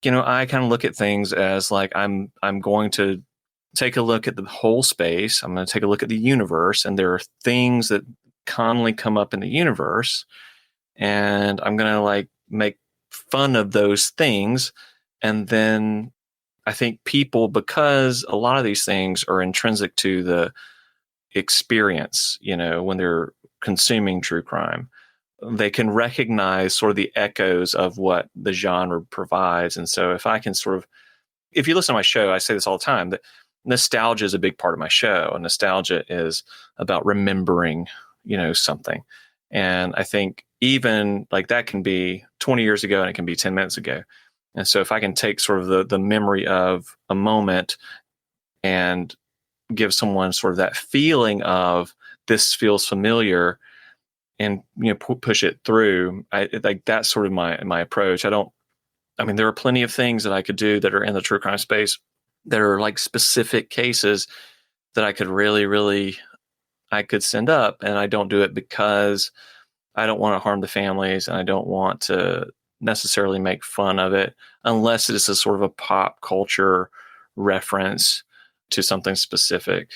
I kind of look at things as like I'm going to take a look at the whole space. I'm going to take a look at the universe, and there are things that commonly come up in the universe, and I'm going to like make fun of those things. And then I think people, because a lot of these things are intrinsic to the experience, when they're consuming true crime, they can recognize sort of the echoes of what the genre provides. And so if I can if you listen to my show, I say this all the time, that nostalgia is a big part of my show. And nostalgia is about remembering, something. And I think even like that can be 20 years ago and it can be 10 minutes ago. And so if I can take sort of the memory of a moment and give someone sort of that feeling of this feels familiar and, push it through, I like that's sort of my approach. There are plenty of things that I could do that are in the true crime space that are like specific cases that I could really, I could send up, and I don't do it because I don't want to harm the families and I don't want to necessarily make fun of it unless it is a sort of a pop culture reference to something specific.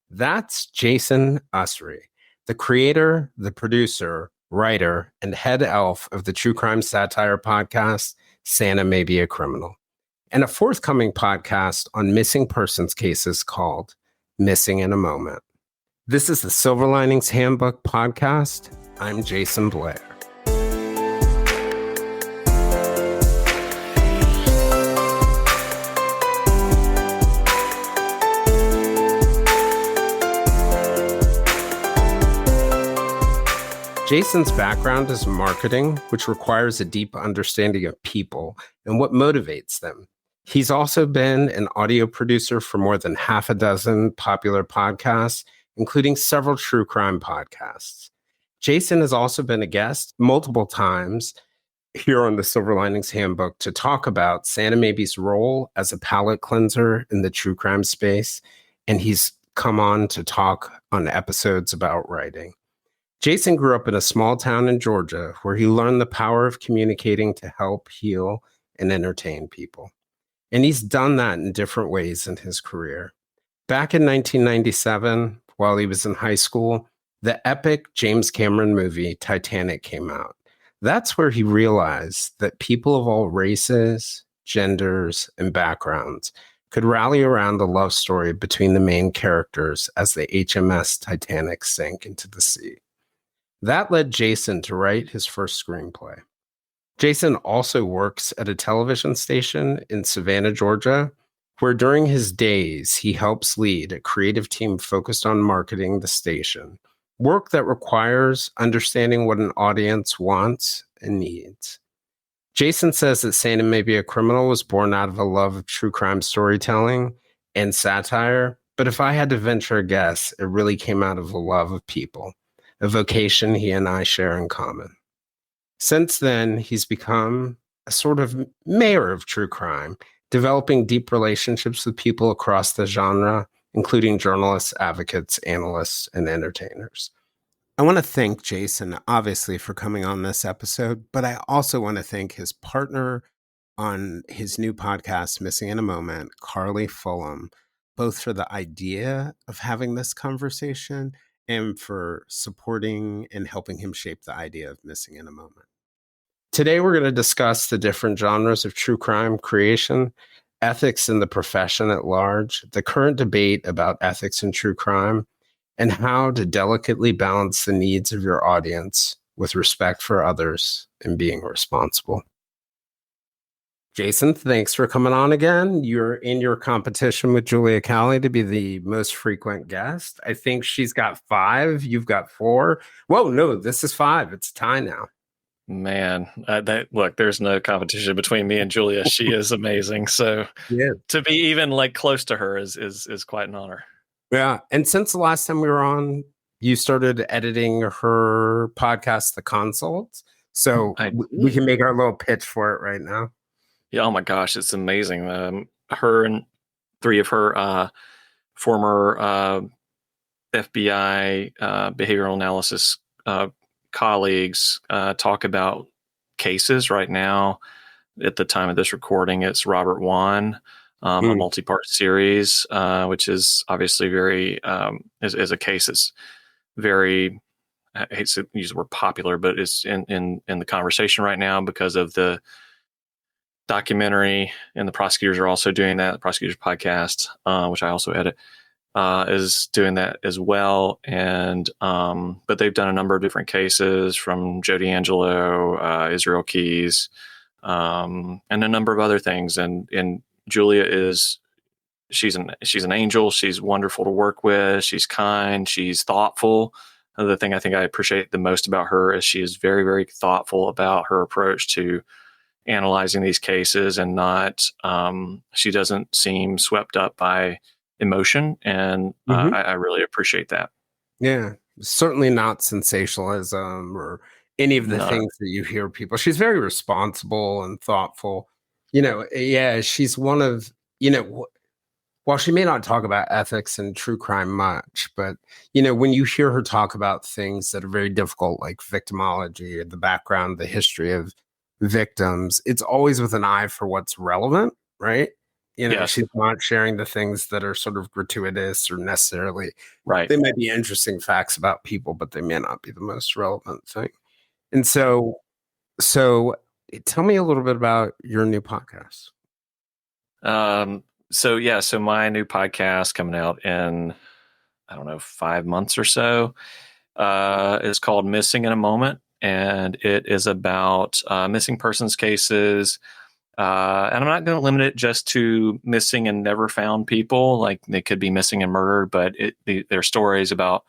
That's Jason Usry, the creator, the producer, writer, and head elf of the true crime satire podcast, Santa May Be a Criminal, and a forthcoming podcast on missing persons cases called Missing in a Moment. This is the Silver Linings Handbook podcast. I'm Jason Blair. Jason's background is marketing, which requires a deep understanding of people and what motivates them. He's also been an audio producer for more than half a dozen popular podcasts, including several true crime podcasts. Jason has also been a guest multiple times here on the Silver Linings Handbook to talk about Santa Maybe's role as a palate cleanser in the true crime space, and he's come on to talk on episodes about writing. Jason grew up in a small town in Georgia where he learned the power of communicating to help, heal, and entertain people. And he's done that in different ways in his career. Back in 1997, while he was in high school, the epic James Cameron movie Titanic came out. That's where he realized that people of all races, genders, and backgrounds could rally around the love story between the main characters as the HMS Titanic sank into the sea. That led Jason to write his first screenplay. Jason also works at a television station in Savannah, Georgia, where during his days, he helps lead a creative team focused on marketing the station, work that requires understanding what an audience wants and needs. Jason says that Santa May Be a Criminal was born out of a love of true crime storytelling and satire, but if I had to venture a guess, it really came out of a love of people, a vocation he and I share in common. Since then, he's become a sort of mayor of true crime, developing deep relationships with people across the genre, including journalists, advocates, analysts, and entertainers. I want to thank Jason, obviously, for coming on this episode, but I also want to thank his partner on his new podcast, Missing in a Moment, Carly Fulham, both for the idea of having this conversation and for supporting and helping him shape the idea of Missing in a Moment. Today, we're going to discuss the different genres of true crime creation, ethics in the profession at large, the current debate about ethics in true crime, and how to delicately balance the needs of your audience with respect for others and being responsible. Jason, thanks for coming on again. You're in your competition with Julia Cali to be the most frequent guest. I think she's got 5. You've got 4. Whoa, no, this is 5. It's a tie now. Man, look, there's no competition between me and Julia. She is amazing. So to be even like close to her is quite an honor. Yeah. And since the last time we were on, you started editing her podcast, The Consult. So we can make our little pitch for it right now. Yeah. Oh my gosh, it's amazing. Her and 3 of her former FBI behavioral analysis colleagues talk about cases right now at the time of this recording, it's Robert Wan, a Mm. multi-part series, which is obviously very is a case that's very, I hate to use the word popular, but it's in the conversation right now because of the documentary, and the prosecutors are also doing that. The prosecutors podcast, which I also edit, is doing that as well. And but they've done a number of different cases from Joe D'Angelo, Israel Keys, and a number of other things. And Julia is she's an angel. She's wonderful to work with. She's kind. She's thoughtful. The thing I think I appreciate the most about her is she is very, very thoughtful about her approach to analyzing these cases, and not she doesn't seem swept up by emotion, and Hmm. I really appreciate that. Yeah, certainly not sensationalism or any of the No. things that you hear people. She's very responsible and thoughtful. Yeah, she's one of, while she may not talk about ethics and true crime much, but when you hear her talk about things that are very difficult, like victimology, the background, the history of victims, it's always with an eye for what's relevant, right? Yes. She's not sharing the things that are sort of gratuitous or necessarily, Right. they might be interesting facts about people, but they may not be the most relevant thing. And so tell me a little bit about your new podcast. So my new podcast coming out in, I don't know, 5 months or so, is called Missing in a Moment, and it is about missing persons cases. And I'm not going to limit it just to missing and never found people. Like, they could be missing and murdered, but they're stories about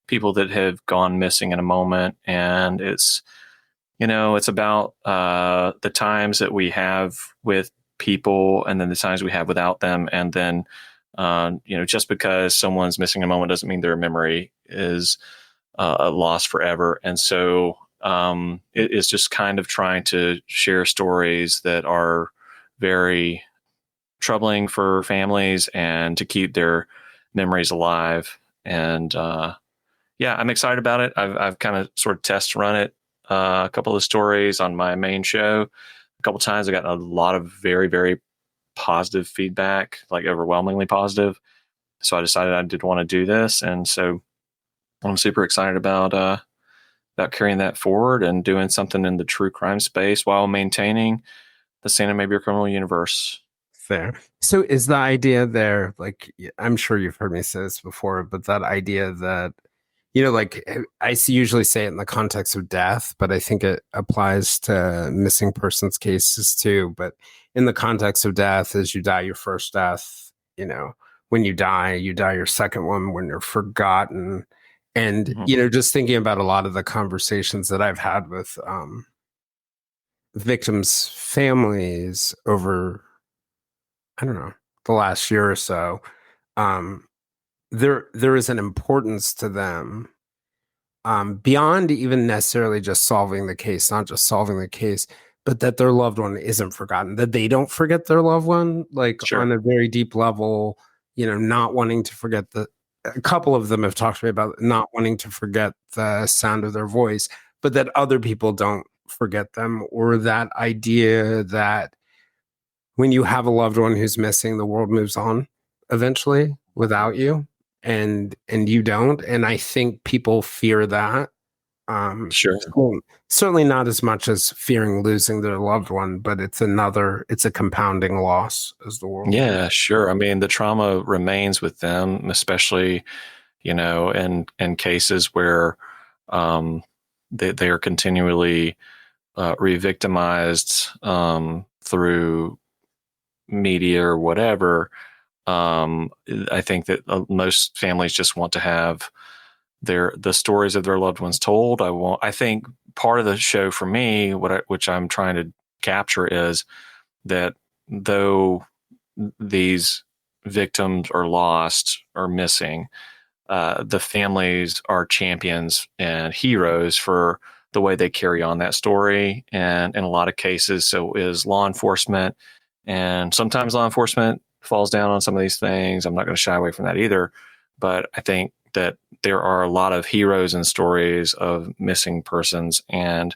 people that have gone missing in a moment. And it's about the times that we have with people, and then the times we have without them. And then, just because someone's missing a moment doesn't mean their memory is lost forever. And so it is just kind of trying to share stories that are very troubling for families, and to keep their memories alive. And yeah, I'm excited about it. I've kind of sort of test run it, a couple of stories on my main show a couple times. I got a lot of very, very positive feedback, like overwhelmingly positive. So I decided I did want to do this, and so I'm super excited about carrying that forward and doing something in the true crime space while maintaining the Santa Maybe a Criminal universe. Fair. So is the idea there, like, I'm sure you've heard me say this before, but that idea that, like, usually say it in the context of death, but I think it applies to missing persons cases too. But in the context of death, as you die your first death, when you die your second one when you're forgotten. And, Mm-hmm. just thinking about a lot of the conversations that I've had with victims' families over, I don't know, the last year or so, um, there is an importance to them, beyond even necessarily just solving the case, not just solving the case, but that their loved one isn't forgotten, that they don't forget their loved one, like Sure. on a very deep level, not wanting to forget a couple of them have talked to me about not wanting to forget the sound of their voice, but that other people don't forget them, or that idea that when you have a loved one who's missing, the world moves on eventually without you, and you don't. And I think people fear that. Sure. Well, certainly not as much as fearing losing their loved one, but it's a compounding loss as the world moves. Yeah, sure. I mean, the trauma remains with them, especially, in cases where they are continually re-victimized through media or whatever. I think that most families just want to have the stories of their loved ones told. I think part of the show for me, which I'm trying to capture, is that though these victims are lost or missing, the families are champions and heroes for the way they carry on that story. And in a lot of cases, so is law enforcement. And sometimes law enforcement falls down on some of these things. I'm not going to shy away from that either. But I think that there are a lot of heroes and stories of missing persons. And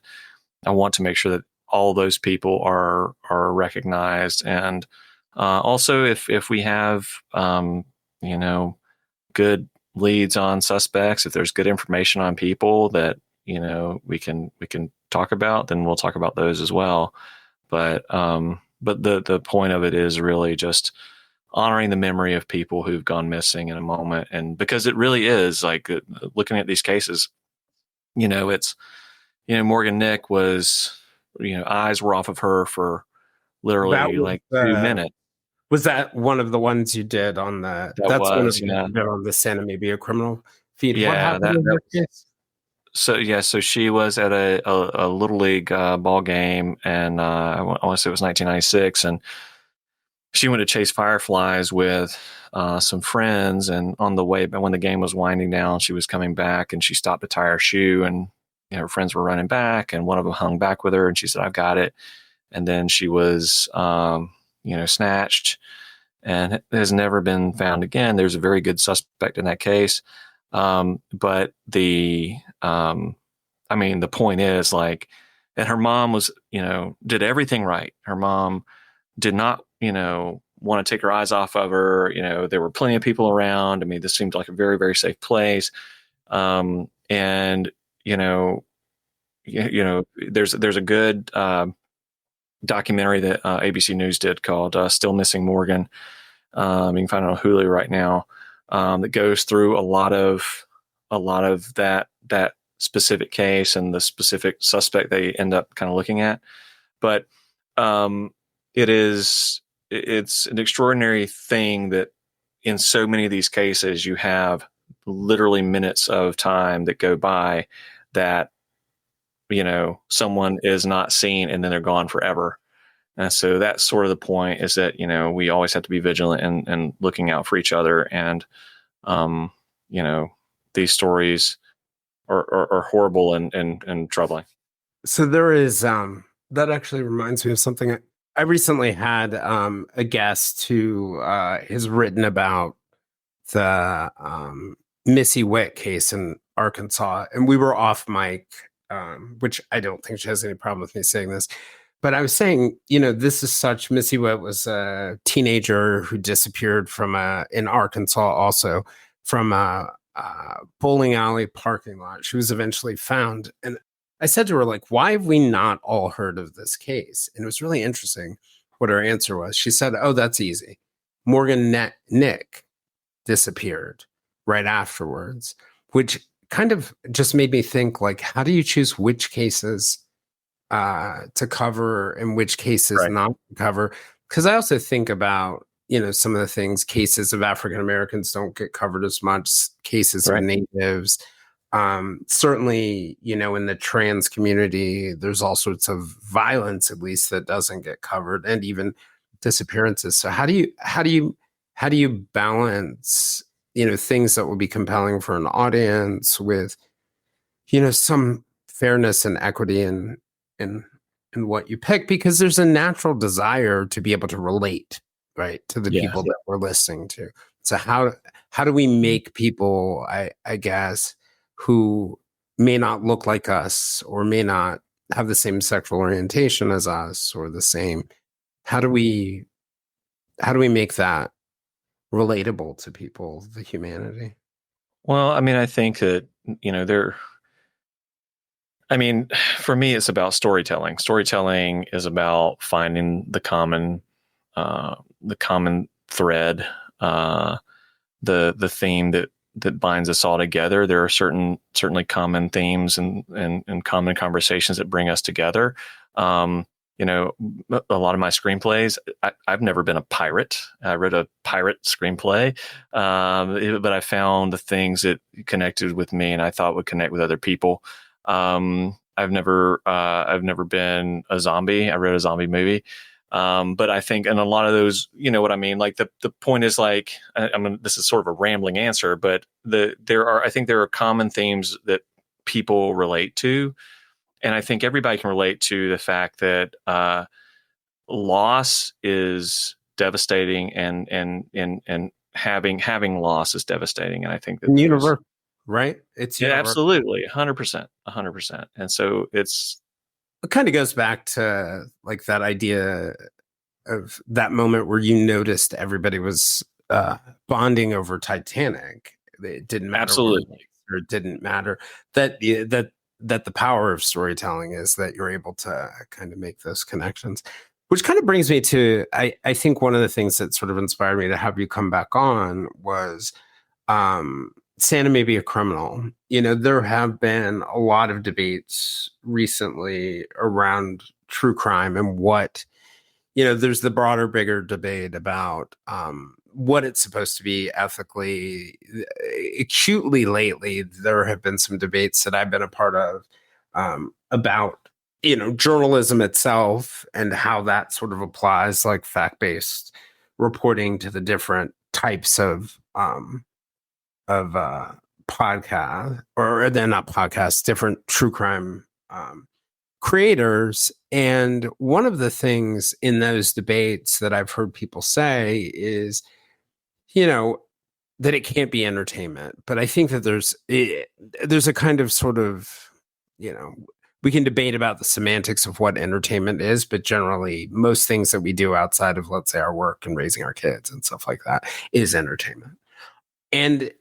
I want to make sure that all those people are recognized. And also, if we have you know, good leads on suspects, if there's good information on people that, you know, we can talk about, then we'll talk about those as well. But the point of it is really just honoring the memory of people who've gone missing in a moment. And because it really is like, looking at these cases, you know, it's, you know, Morgan Nick was, you know, eyes were off of her for That literally like 2 minutes. was that one of the ones you did on the? That That's one of was, the ones yeah. you did on the Santa Maybe a Criminal feed. What Yeah, happened in that her was, case? so yeah, so she was at a little league ball game, and I want to say it was 1996, and she went to chase fireflies with some friends. And on the way, but when the game was winding down, she was coming back, and she stopped to tie her shoe, and you know, her friends were running back, and one of them hung back with her, and she said, "I've got it." And then she was, you know, snatched, and has never been found again. There's a very good suspect in that case. But I mean, the point is like, and her mom was, you know, did everything right. Her mom did not, you know, want to take her eyes off of her. You know, there were plenty of people around. I mean, this seemed like a very, very safe place. And, you know, there's a good documentary that ABC News did called Still Missing Morgan. You can find it on Hulu right now. That goes through a lot of that specific case and the specific suspect they end up kind of looking at. But um, it's an extraordinary thing that in so many of these cases you have literally minutes of time that go by that, you know, someone is not seen and then they're gone forever. And so that's sort of the point, is that, you know, we always have to be vigilant and looking out for each other. And, um, you know, these stories are horrible and troubling. So there is that actually reminds me of something. I recently had a guest who has written about the Missy Witt case in Arkansas, and we were off mic, which I don't think she has any problem with me saying this. But I was saying, you know, this is such. Missy Witt was a teenager who disappeared from in Arkansas, also from a bowling alley parking lot. She was eventually found, and I said to her, like, "Why have we not all heard of this case?" And it was really interesting what her answer was. She said, "Oh, that's easy. Nick disappeared right afterwards," which kind of just made me think, like, how do you choose which cases to cover and which cases Right. not to cover? Because I also think about, you know, some of the things, cases of African Americans don't get covered as much, cases of Right. natives. Certainly, you know, in the trans community, there's all sorts of violence, at least, that doesn't get covered, and even disappearances. So how do you balance, you know, things that will be compelling for an audience with, you know, some fairness and equity in in what you pick, because there's a natural desire to be able to relate, right, to the Yeah. people that we're listening to. So how do we make people, I guess, who may not look like us or may not have the same sexual orientation as us or the same, how do we make that relatable to people, the humanity? Well, I mean, I think that, you know, I mean, for me, it's about storytelling. Storytelling is about finding the common thread, the theme that binds us all together. There are certainly common themes and common conversations that bring us together. You know, a lot of my screenplays, I've never been a pirate. I wrote a pirate screenplay, but I found the things that connected with me and I thought would connect with other people. I've never been a zombie. I wrote a zombie movie. But I think, and a lot of those, you know what I mean? Like the point is, like, I mean, this is sort of a rambling answer, but I think there are common themes that people relate to. And I think everybody can relate to the fact that, loss is devastating, and having loss is devastating. And I think that those, Universal, right? It's yeah, universal. absolutely, 100%. And so it's, it kind of goes back to like that idea of that moment where you noticed everybody was bonding over Titanic. It didn't matter what Absolutely. or it didn't matter that the power of storytelling is that you're able to kind of make those connections. Which kind of brings me to I think one of the things that sort of inspired me to have you come back on was Santa May Be a Criminal. You know, there have been a lot of debates recently around true crime and what, you know, there's the broader, bigger debate about what it's supposed to be ethically. Acutely lately, there have been some debates that I've been a part of about, you know, journalism itself and how that sort of applies, like fact-based reporting to the different types of podcast, or they're not podcasts, different true crime creators. And one of the things in those debates that I've heard people say is, you know, that it can't be entertainment. But I think that there's a kind of sort of, you know, we can debate about the semantics of what entertainment is, but generally most things that we do outside of, let's say, our work and raising our kids and stuff like that is entertainment. And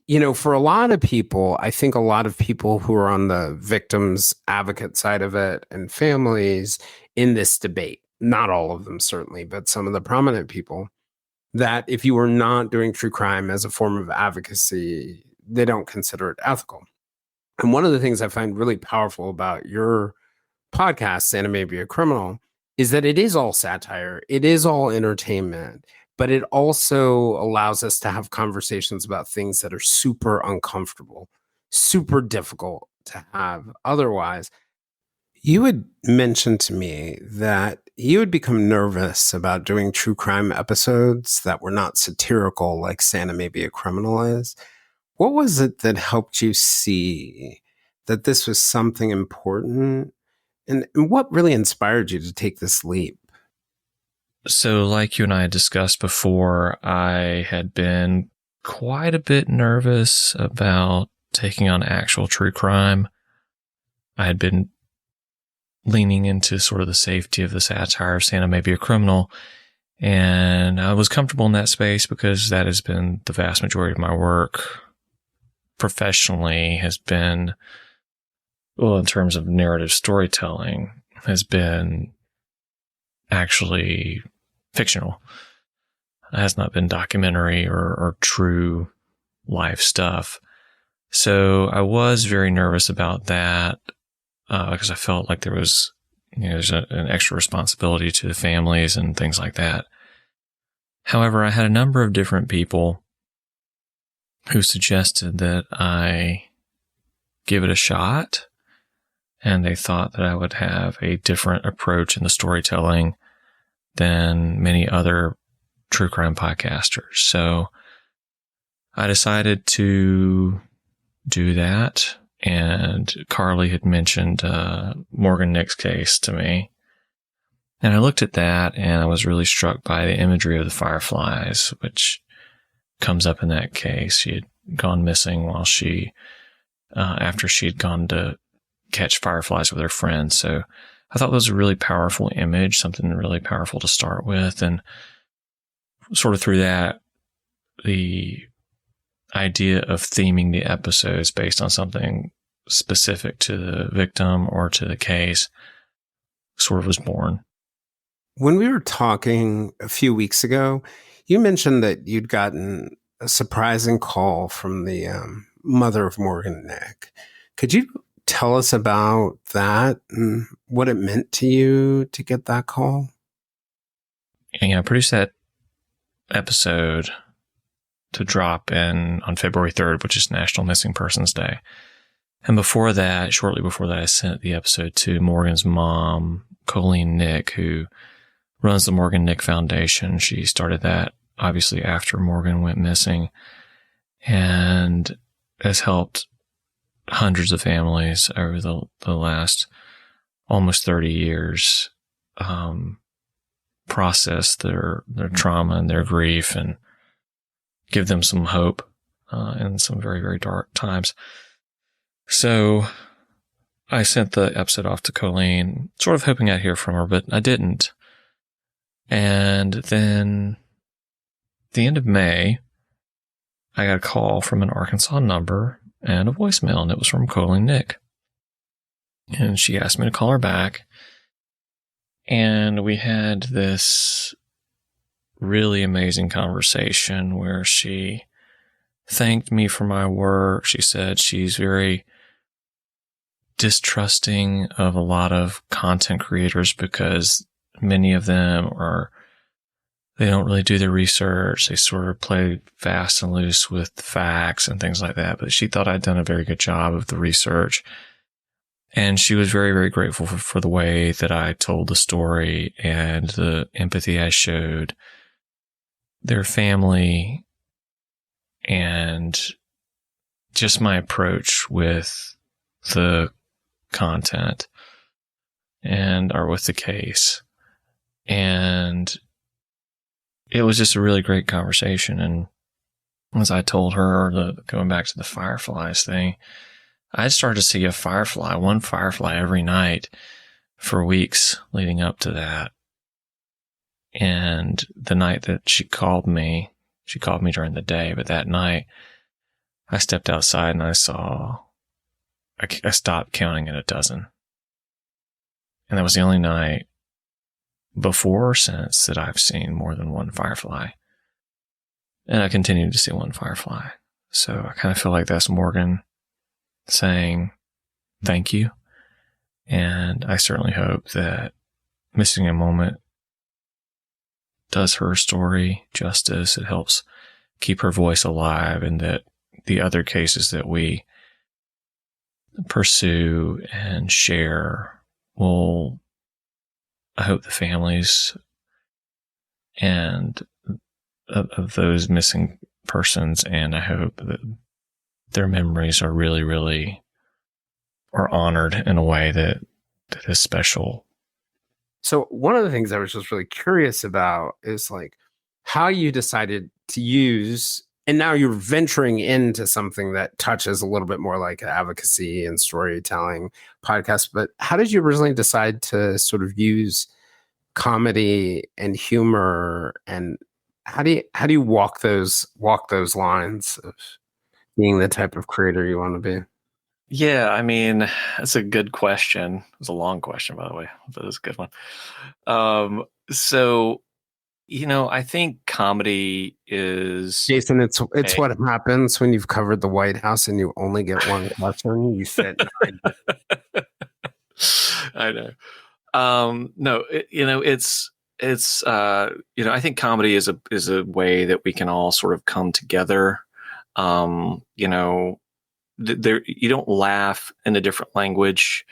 you know, for a lot of people, I think a lot of people who are on the victims advocate side of it and families in this debate, not all of them certainly, but some of the prominent people, that if you are not doing true crime as a form of advocacy, they don't consider it ethical. And one of the things I find really powerful about your podcast, Santa May Be a Criminal, is that it is all satire, it is all entertainment, but it also allows us to have conversations about things that are super uncomfortable, super difficult to have otherwise. You had mentioned to me that you had become nervous about doing true crime episodes that were not satirical like Santa May Be a Criminal is. What was it that helped you see that this was something important? And what really inspired you to take this leap? So, like you and I had discussed before, I had been quite a bit nervous about taking on actual true crime. I had been leaning into sort of the safety of the satire of Santa May Be a Criminal, and I was comfortable in that space because that has been the vast majority of my work professionally has been, well, in terms of narrative storytelling, has been actually fictional. It has not been documentary or true life stuff. So I was very nervous about that because I felt like there was, you know, there's an extra responsibility to the families and things like that. However, I had a number of different people who suggested that I give it a shot, and they thought that I would have a different approach in the storytelling than many other true crime podcasters. So I decided to do that. And Carly had mentioned Morgan Nick's case to me. And I looked at that and I was really struck by the imagery of the fireflies, which comes up in that case. She had gone missing while after she had gone to catch fireflies with her friends. So I thought that was a really powerful image, something really powerful to start with. And sort of through that, the idea of theming the episodes based on something specific to the victim or to the case sort of was born. When we were talking a few weeks ago, you mentioned that you'd gotten a surprising call from the mother of Morgan Nick. Could you tell us about that and what it meant to you to get that call? And I produced that episode to drop on February 3rd, which is National Missing Persons Day. And before that, shortly before that, I sent the episode to Morgan's mom, Colleen Nick, who runs the Morgan Nick Foundation. She started that obviously after Morgan went missing and has helped hundreds of families over the last almost 30 years process their trauma and their grief and give them some hope in some very, very dark times. So I sent the episode off to Colleen, sort of hoping I'd hear from her, but I didn't. And then the end of May, I got a call from an Arkansas number and a voicemail, and it was from Colleen Nick. And she asked me to call her back. And we had this really amazing conversation where she thanked me for my work. She said she's very distrusting of a lot of content creators because many of them they don't really do their research. They sort of play fast and loose with facts and things like that. But she thought I'd done a very good job of the research. And she was very, very grateful for the way that I told the story and the empathy I showed their family and just my approach with the content or with the case. And it was just a really great conversation. And as I told her, going back to the fireflies thing, I started to see one firefly every night for weeks leading up to that. And the night that she called me during the day, but that night I stepped outside and I stopped counting at 12. And that was the only night before or since that I've seen more than one firefly. And I continued to see one firefly. So I kind of feel like that's Morgan saying thank you. And I certainly hope that Missing a Moment does her story justice. It helps keep her voice alive, and that the other cases that we pursue and share will, I hope the families and of those missing persons, and I hope that their memories are really, really are honored in a way that is special. So one of the things I was just really curious about is like how you decided to use, and now you're venturing into something that touches a little bit more like advocacy and storytelling podcast. But how did you originally decide to sort of use comedy and humor, and how do you walk those lines of being the type of creator you want to be? Yeah, I mean, that's a good question. It was a long question, by the way, but it was a good one. So, I think comedy is... Jason, it's what happens when you've covered the White House and you only get one question. You sit. I know. No, I think comedy is a way that we can all sort of come together. You don't laugh in a different language.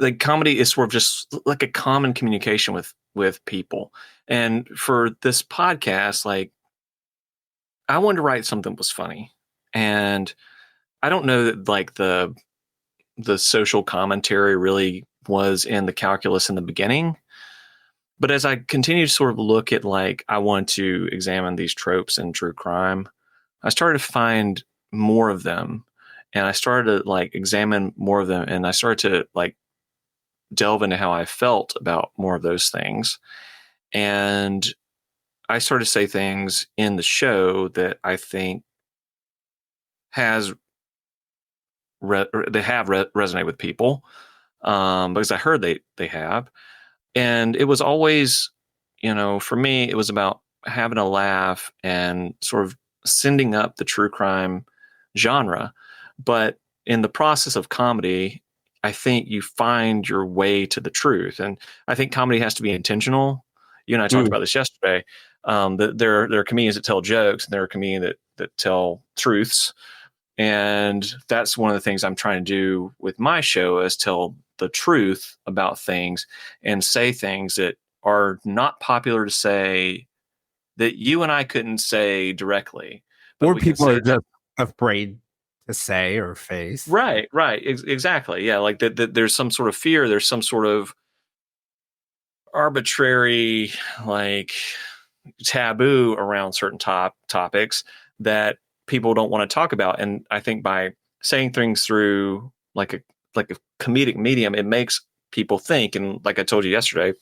Like comedy is sort of just like a common communication with people. And for this podcast, like I wanted to write something that was funny, and I don't know that like the social commentary really was in the calculus in the beginning. But as I continue to sort of look at like, I want to examine these tropes in true crime, I started to find more of them, and I started to like examine more of them, and I started to like delve into how I felt about more of those things. And I started to say things in the show that I think have resonated with people, because I heard they have. And it was always, for me, it was about having a laugh and sort of sending up the true crime genre. But in the process of comedy, I think you find your way to the truth. And I think comedy has to be intentional. You and I talked about this yesterday. That there are comedians that tell jokes, and there are comedians that tell truths. And that's one of the things I'm trying to do with my show, is tell the truth about things and say things that are not popular to say, that you and I couldn't say directly. Or people are just afraid to say or face. Right. Exactly. Yeah. Like that there's some sort of fear. There's some sort of arbitrary, like, taboo around certain topics that people don't want to talk about. And I think by saying things through like a comedic medium, it makes people think. And like I told you yesterday,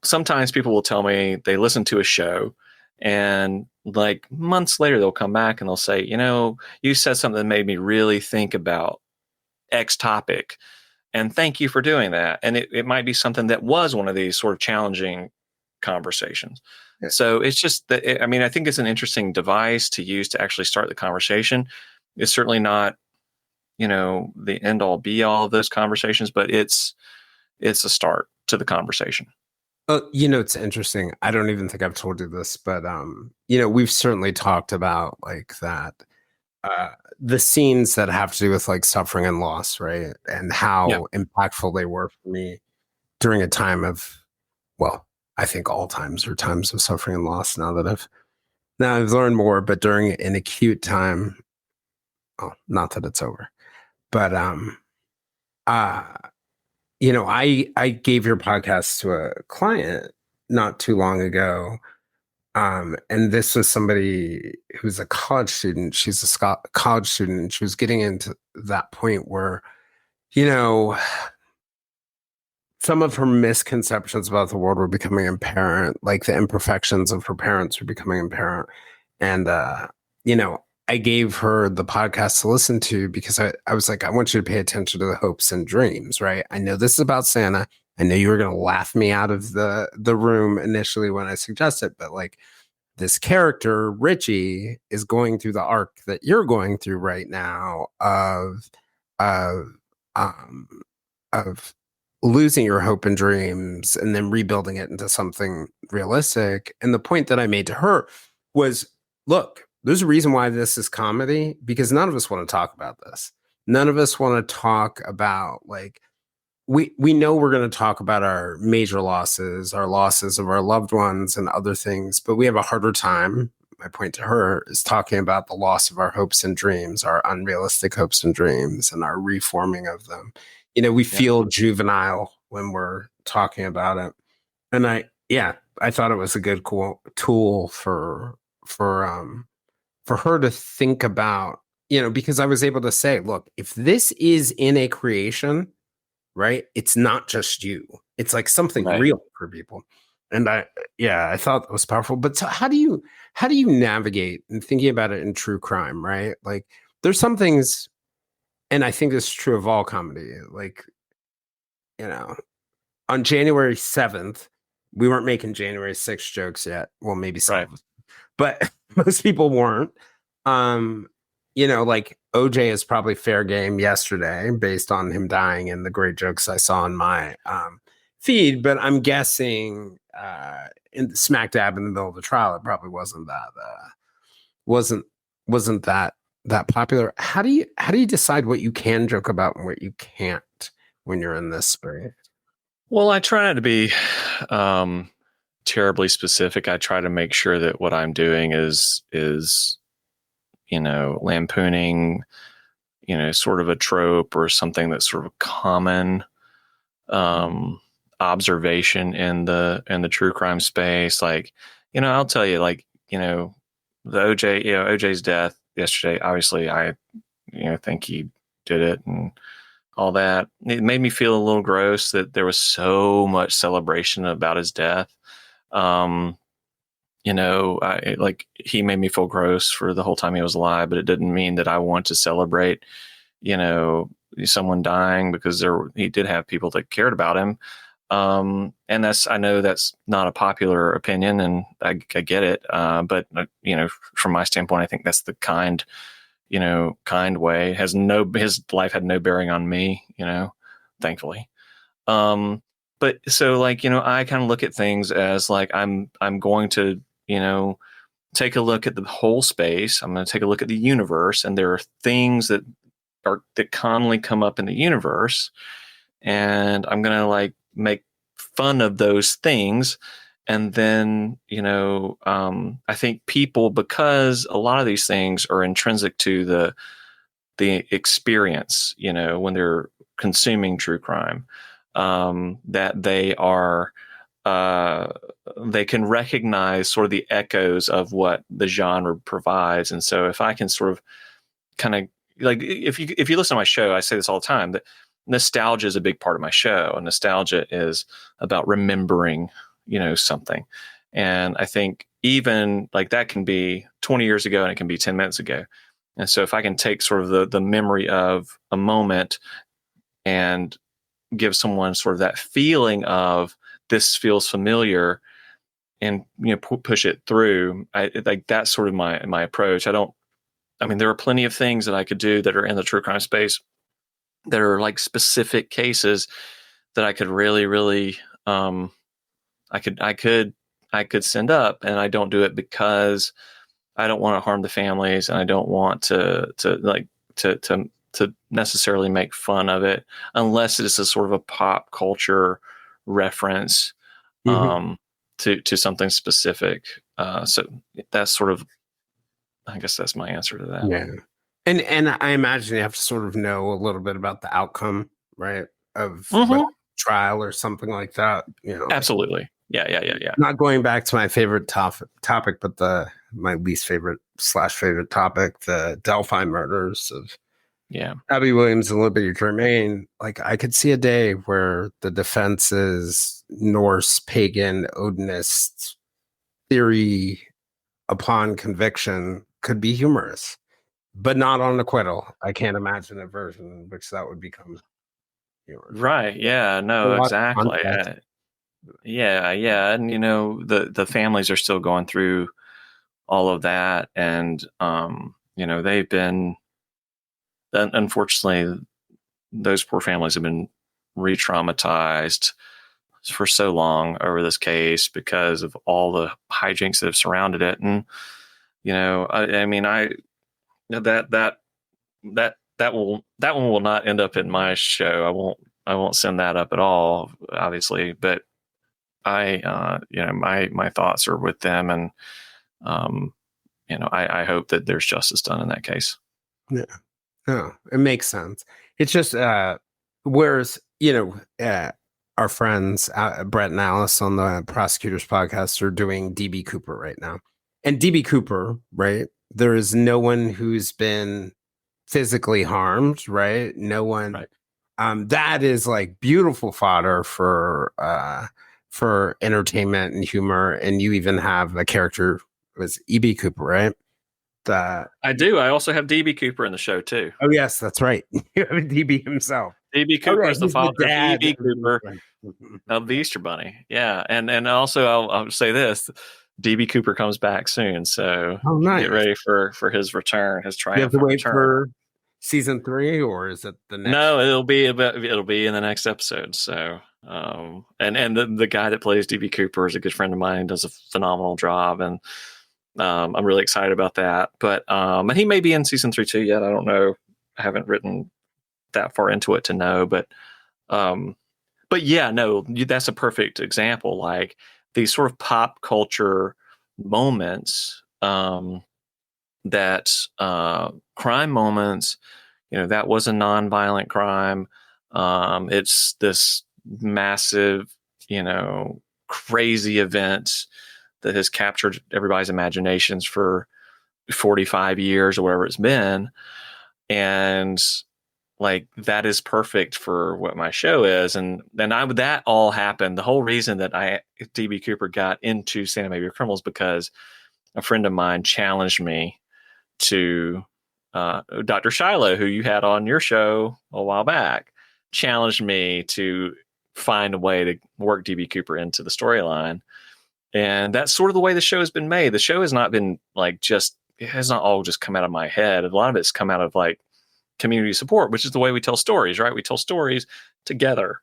sometimes people will tell me they listen to a show and like months later they'll come back and they'll say, you said something that made me really think about X topic. And thank you for doing that. And it might be something that was one of these sort of challenging conversations. Yeah. So it's just that, I think it's an interesting device to use to actually start the conversation. It's certainly not, the end all be all of those conversations, but it's a start to the conversation. It's interesting. I don't even think I've told you this, but we've certainly talked about like that. The scenes that have to do with like suffering and loss, right? And how impactful they were for me during a time of, well, I think all times are times of suffering and loss now that I've learned more, but during an acute time, not that it's over, but I gave your podcast to a client not too long ago. And this was somebody who's a college student. She's a college student, and she was getting into that point where, some of her misconceptions about the world were becoming apparent, like the imperfections of her parents were becoming apparent. And, I gave her the podcast to listen to because I was like, I want you to pay attention to the hopes and dreams, right? I know this is about Santa. I know you were going to laugh me out of the room initially when I suggested, but like, this character, Richie, is going through the arc that you're going through right now of um of losing your hope and dreams and then rebuilding it into something realistic. And the point that I made to her was, look, there's a reason why this is comedy, because none of us want to talk about this. None of us want to talk about like we know we're going to talk about our major losses, our losses of our loved ones and other things, but we have a harder time. My point to her is talking about the loss of our hopes and dreams, our unrealistic hopes and dreams, and our reforming of them. We feel juvenile when we're talking about it. And I thought it was a good cool tool for her to think about, because I was able to say, look, if this is in a creation, right? It's not just you. It's like something real for people. And I thought that was powerful. But so how do you navigate and thinking about it in true crime, right? Like there's some things, and I think this is true of all comedy. Like, on January 7th, we weren't making January 6th jokes yet. Well, maybe some, but most people weren't. Like OJ is probably fair game yesterday based on him dying and the great jokes I saw in my feed. But I'm guessing in smack dab in the middle of the trial, it probably wasn't that popular. How do you decide what you can joke about and what you can't when you're in this space? Well, I try not to be terribly specific. I try to make sure that what I'm doing is lampooning, sort of a trope or something that's sort of a common observation in the true crime space. Like, I'll tell you, like, the OJ's death yesterday, obviously I, think he did it and all that. It made me feel a little gross that there was so much celebration about his death. He made me feel gross for the whole time he was alive, but it didn't mean that I want to celebrate, someone dying, because he did have people that cared about him. And I know that's not a popular opinion, and I get it. But from my standpoint, I think that's the kind way. His life had no bearing on me, thankfully. But so like, I kind of look at things as like, I'm going to, take a look at the whole space. I'm going to take a look at the universe, and there are things that commonly come up in the universe, and I'm going to like make fun of those things. And then, I think people, because a lot of these things are intrinsic to the experience, when they're consuming true crime, that they are, they can recognize sort of the echoes of what the genre provides. And so if I can sort of kind of like if you listen to my show, I say this all the time, that nostalgia is a big part of my show, and nostalgia is about remembering, something. And I think even like that can be 20 years ago and it can be 10 minutes ago. And so if I can take sort of the memory of a moment and give someone sort of that feeling of this feels familiar, and push it through, I like that's sort of my approach. There are plenty of things that I could do that are in the true crime space that are like specific cases that I could really, really, I could send up, and I don't do it because I don't want to harm the families, and I don't want to necessarily make fun of it, unless it is a sort of a pop culture reference to something specific. So that's sort of, I guess that's my answer to that. Yeah. And I imagine you have to sort of know a little bit about the outcome, right? Of what trial or something like that. Absolutely. Yeah. Not going back to my favorite topic, but my least favorite / favorite topic, the Delphi murders of Abby Williams and Libby Germain. Like, I could see a day where the defense's Norse pagan Odinist theory upon conviction could be humorous, but not on acquittal. I can't imagine a version in which that would become humorous. Right. Yeah. No, exactly. Yeah. And the families are still going through all of that, and they've been, unfortunately, those poor families have been re-traumatized for so long over this case because of all the hijinks that have surrounded it. And that one will not end up in my show. I won't send that up at all, obviously, but my thoughts are with them, and I hope that there's justice done in that case. Yeah. Oh, it makes sense. It's just whereas our friends Brett and Alice on the Prosecutors Podcast are doing DB Cooper right now, and DB Cooper, right? There is no one who's been physically harmed, right? No one. Right. That is like beautiful fodder for entertainment and humor, and you even have a character was EB Cooper, right? I do. I also have DB Cooper in the show too. Oh yes, that's right. You have DB himself. DB Cooper is the father of EB Cooper of the Easter Bunny. Yeah, and also I'll say this: DB Cooper comes back soon, so nice. Get ready for his return, his triumphant you have to wait return. For season 3, or is it the next? No, it'll be in the next episode. So, and the guy that plays DB Cooper is a good friend of mine. Does a phenomenal job, and I'm really excited about that. But and he may be in season 3 too yet. I don't know. I haven't written that far into it to know. But yeah, no, that's a perfect example. Like these sort of pop culture moments, that crime moments. That was a nonviolent crime. It's this massive, crazy event that has captured everybody's imaginations for 45 years or whatever it's been. And like, that is perfect for what my show is. And then that all happened. The whole reason that DB Cooper got into Santa Maybe Criminals, because a friend of mine challenged me to, Dr. Shiloh, who you had on your show a while back, challenged me to find a way to work DB Cooper into the storyline. And that's sort of the way the show has been made. The show has not been it has not all just come out of my head. A lot of it's come out of like community support, which is the way we tell stories, right? We tell stories together.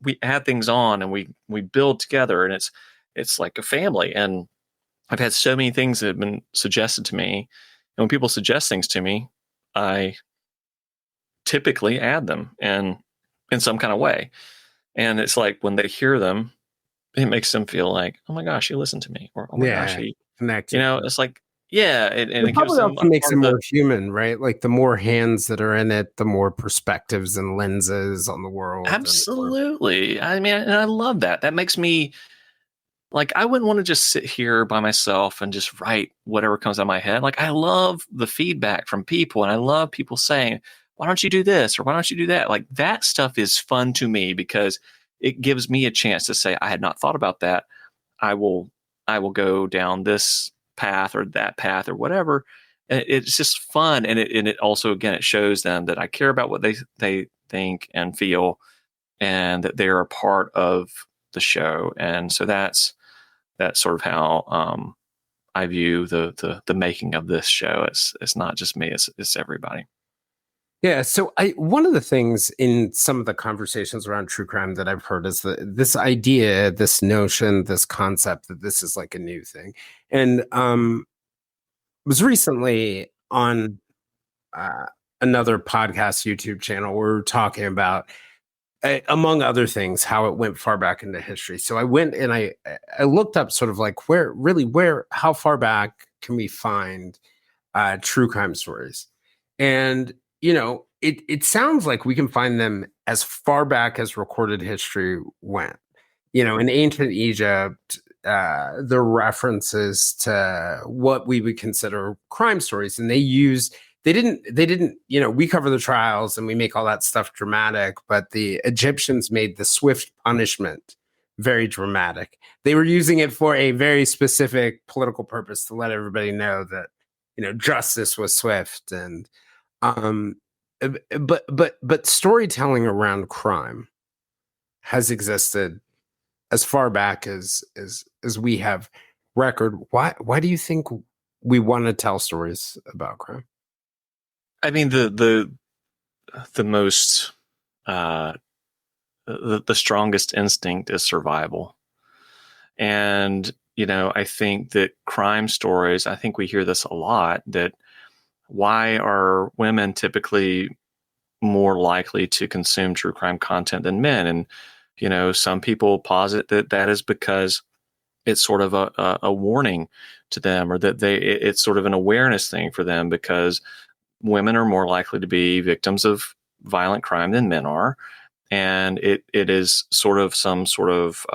We add things on and we build together, and it's like a family. And I've had so many things that have been suggested to me. And when people suggest things to me, I typically add them in some kind of way. And it's like when they hear them, it makes them feel like, oh my gosh, he listened to me, or oh my gosh, he connected. It's like, yeah, and it gives them makes it more human, right? Like the more hands that are in it, the more perspectives and lenses on the world. Absolutely. I mean, and I love that. That makes me like I wouldn't want to just sit here by myself and just write whatever comes out of my head. Like I love the feedback from people, and I love people saying, "Why don't you do this?" or "Why don't you do that?" Like that stuff is fun to me because it gives me a chance to say, "I had not thought about that. I will I will go down this path or that path or whatever." And it's just fun, and it also, again, it shows them that I care about what they think and feel, and that they're a part of the show. And so that's sort of how I view the making of this show. It's not just me; it's everybody. Yeah, so I one of the things in some of the conversations around true crime that I've heard is this idea, this notion, this concept that this is like a new thing. And was recently on uh, another podcast YouTube channel where we were talking about, among other things, how it went far back into history. So I went and I looked up sort of like where how far back can we find true crime stories. And, it sounds like we can find them as far back as recorded history went. In ancient Egypt, there are references to what we would consider crime stories. And they didn't, we cover the trials and we make all that stuff dramatic, but the Egyptians made the swift punishment very dramatic. They were using it for a very specific political purpose to let everybody know that justice was swift. And um but storytelling around crime has existed as far back as we have record. Why do you think we want to tell stories about crime? I mean, the most the strongest instinct is survival. And I think that crime stories, I think we hear this a lot, that why are women typically more likely to consume true crime content than men? And some people posit that that is because it's sort of a warning to them, or that it's sort of an awareness thing for them, because women are more likely to be victims of violent crime than men are. And it is sort of some sort of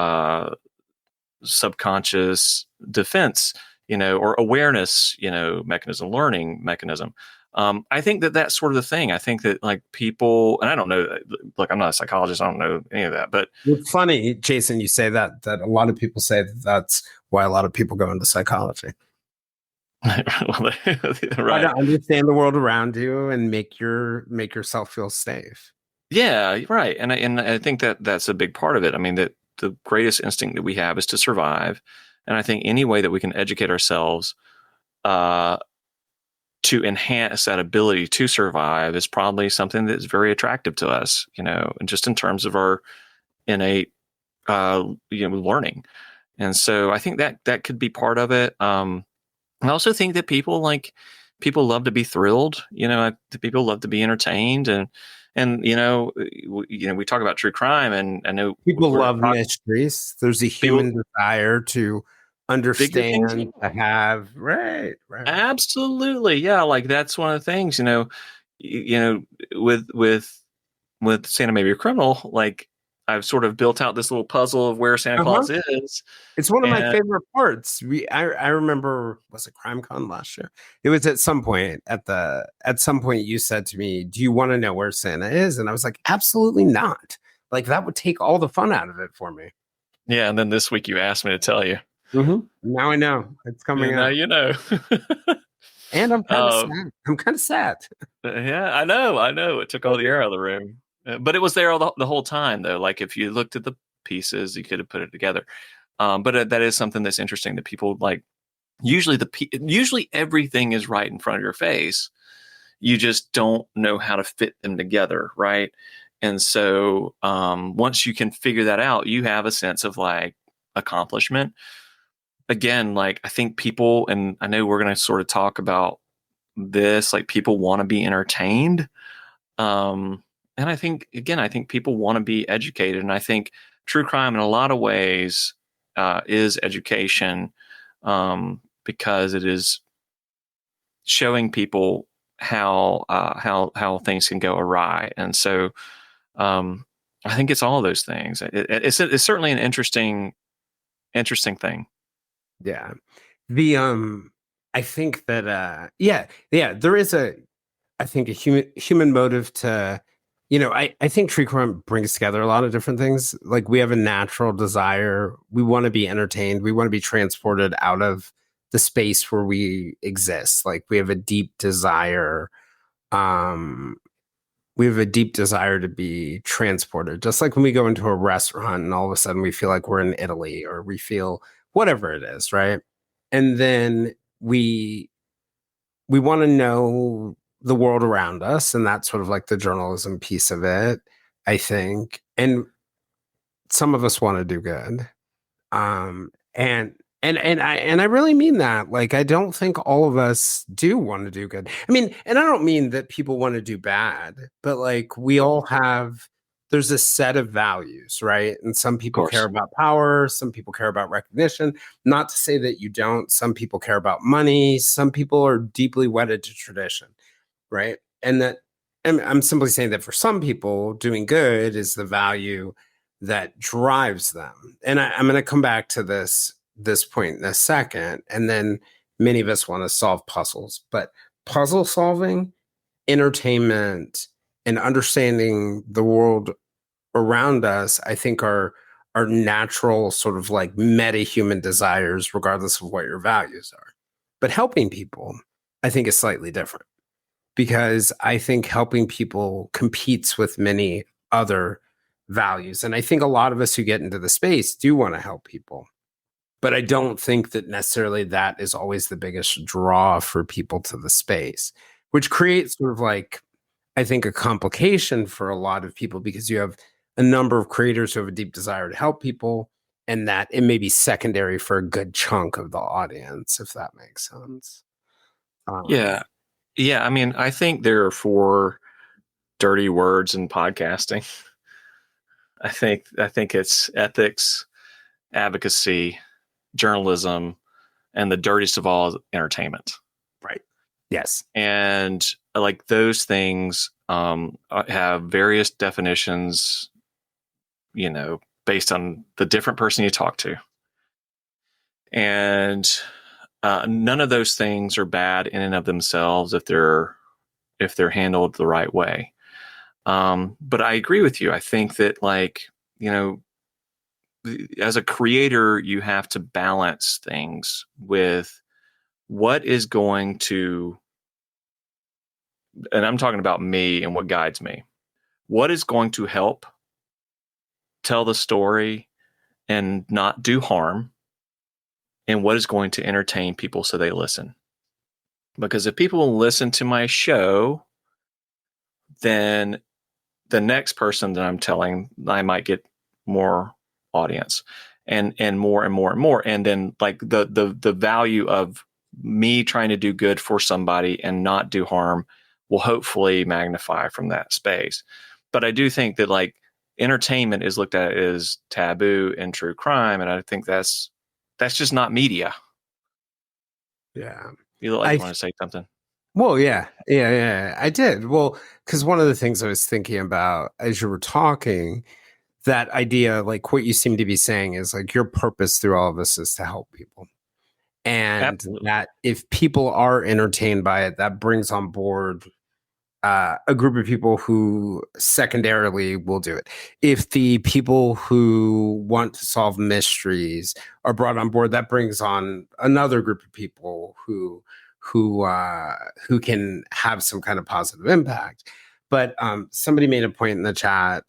subconscious defense, or awareness, mechanism, learning mechanism. I think that sort of the thing. I think that, like, people, and I don't know, look, I'm not a psychologist, I don't know any of that, but It's funny, Jason, you say that a lot of people say that's why a lot of people go into psychology. well, Try to right. understand the world around you and make yourself feel safe. Yeah, right. And I think that that's a big part of it. I mean, that the greatest instinct that we have is to survive. And I think any way that we can educate ourselves uh, to enhance that ability to survive is probably something that's very attractive to us, and just in terms of our innate, learning. And so I think that could be part of it. I also think that people love to be thrilled. People love to be entertained, and we talk about true crime, and I know People we're love talking mysteries. There's a people human desire to figure things understand, out. to have right. Absolutely, yeah. Like that's one of the things. With Santa Maybe a Criminal, like I've sort of built out this little puzzle of where Santa Uh-huh. Claus is, It's one of my and favorite parts. I remember, was it CrimeCon last year? It was at some point you said to me, "Do you want to know where Santa is?" And I was like, "Absolutely not." Like that would take all the fun out of it for me. yeah. And then this week you asked me to tell you, Now I know it's coming and now out, you know. and I'm kind of um, sad. I'm kind of sad. Yeah, I know. It took all the air out of the room, but it was there all the whole time, though. Like if you looked at the pieces, you could have put it together. But that is something that's interesting, that people like. Usually everything is right in front of your face. You just don't know how to fit them together, right? And so once you can figure that out, you have a sense of like accomplishment. Again, like I think people, and I know we're going to sort of talk about this, like people want to be entertained. And I think people want to be educated. And I think true crime in a lot of ways is education, because it is showing people how things can go awry. And so I think it's all of those things. It's certainly an interesting interesting thing. Yeah. The I think that there is I think a human motive to, I think true crime brings together a lot of different things. Like we have a natural desire. We want to be entertained. We want to be transported out of the space where we exist. Like we have a deep desire. Um, we have a deep desire to be transported. Just like when we go into a restaurant and all of a sudden we feel like we're in Italy or we feel whatever it is, right? And then we want to know the world around us, and that's sort of like the journalism piece of it, I think. And some of us want to do good. And I really mean that. Like, I don't think all of us do want to do good. I mean, and I don't mean that people want to do bad, but like we all have, there's a set of values, right? And some Of people care course. about power, some people care about recognition. Not to say that you don't. Some people care about money, some people are deeply wedded to tradition, right? And that, and I'm simply saying that for some people, doing good is the value that drives them. And I'm going to come back to this point in a second. And then many of us want to solve puzzles, but puzzle solving, entertainment, and understanding the world around us, I think are natural sort of like meta human desires, regardless of what your values are. But helping people, I think, is slightly different because I think helping people competes with many other values. And I think a lot of us who get into the space do want to help people. But I don't think that necessarily that is always the biggest draw for people to the space, which creates sort of like, I think, a complication for a lot of people because you have a number of creators who have a deep desire to help people, and that it may be secondary for a good chunk of the audience, if that makes sense. Yeah. Yeah. I mean, I think there are four dirty words in podcasting. I think it's ethics, advocacy, journalism, and the dirtiest of all is entertainment. Right. Yes. And like those things have various definitions, based on the different person you talk to. And none of those things are bad in and of themselves if they're handled the right way. But I agree with you. I think that as a creator, you have to balance things with what is going to, and I'm talking about me and what guides me, what is going to help tell the story and not do harm, and what is going to entertain people so they listen. Because if people listen to my show, then the next person that I'm telling, I might get more audience and more and more and more. And then like the value of me trying to do good for somebody and not do harm will hopefully magnify from that space. But I do think that like entertainment is looked at as taboo in true crime. And I think that's just not media. Yeah. You look like you want to say something. Well, yeah, I did. Well, because one of the things I was thinking about as you were talking, that idea, like what you seem to be saying is like your purpose through all of this is to help people. And Absolutely. that if people are entertained by it, that brings on board a group of people who secondarily will do it. If the people who want to solve mysteries are brought on board, that brings on another group of people who can have some kind of positive impact. But somebody made a point in the chat.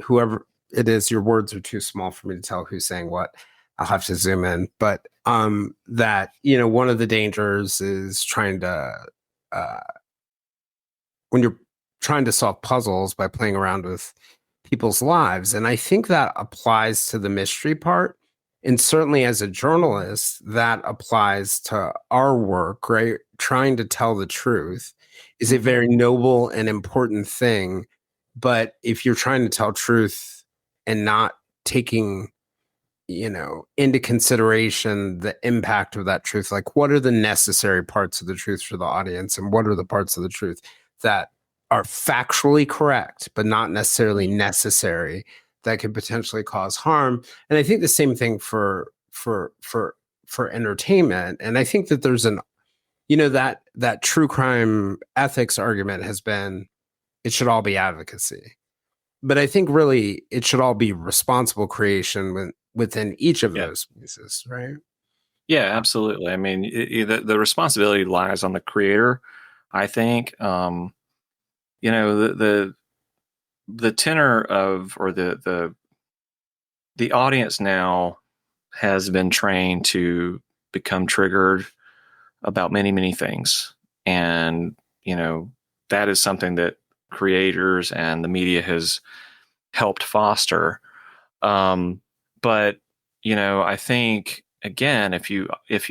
Whoever it is, your words are too small for me to tell who's saying what. I'll have to zoom in. But that one of the dangers is trying to when you're trying to solve puzzles by playing around with people's lives. And I think that applies to the mystery part. And certainly as a journalist, that applies to our work, right? Trying to tell the truth is a very noble and important thing. But if you're trying to tell truth and not taking into consideration the impact of that truth, like what are the necessary parts of the truth for the audience and what are the parts of the truth that are factually correct but not necessarily necessary, that could potentially cause harm. And I think the same thing for for entertainment. And I think that there's that true crime ethics argument has been it should all be advocacy. But I think really it should all be responsible creation within each of Yeah. those pieces, right? Yeah, absolutely. I mean, the responsibility lies on the creator, I think. The tenor of, or the audience now has been trained to become triggered about many, many things. And, that is something that creators and the media has helped foster. But, I think, again, if you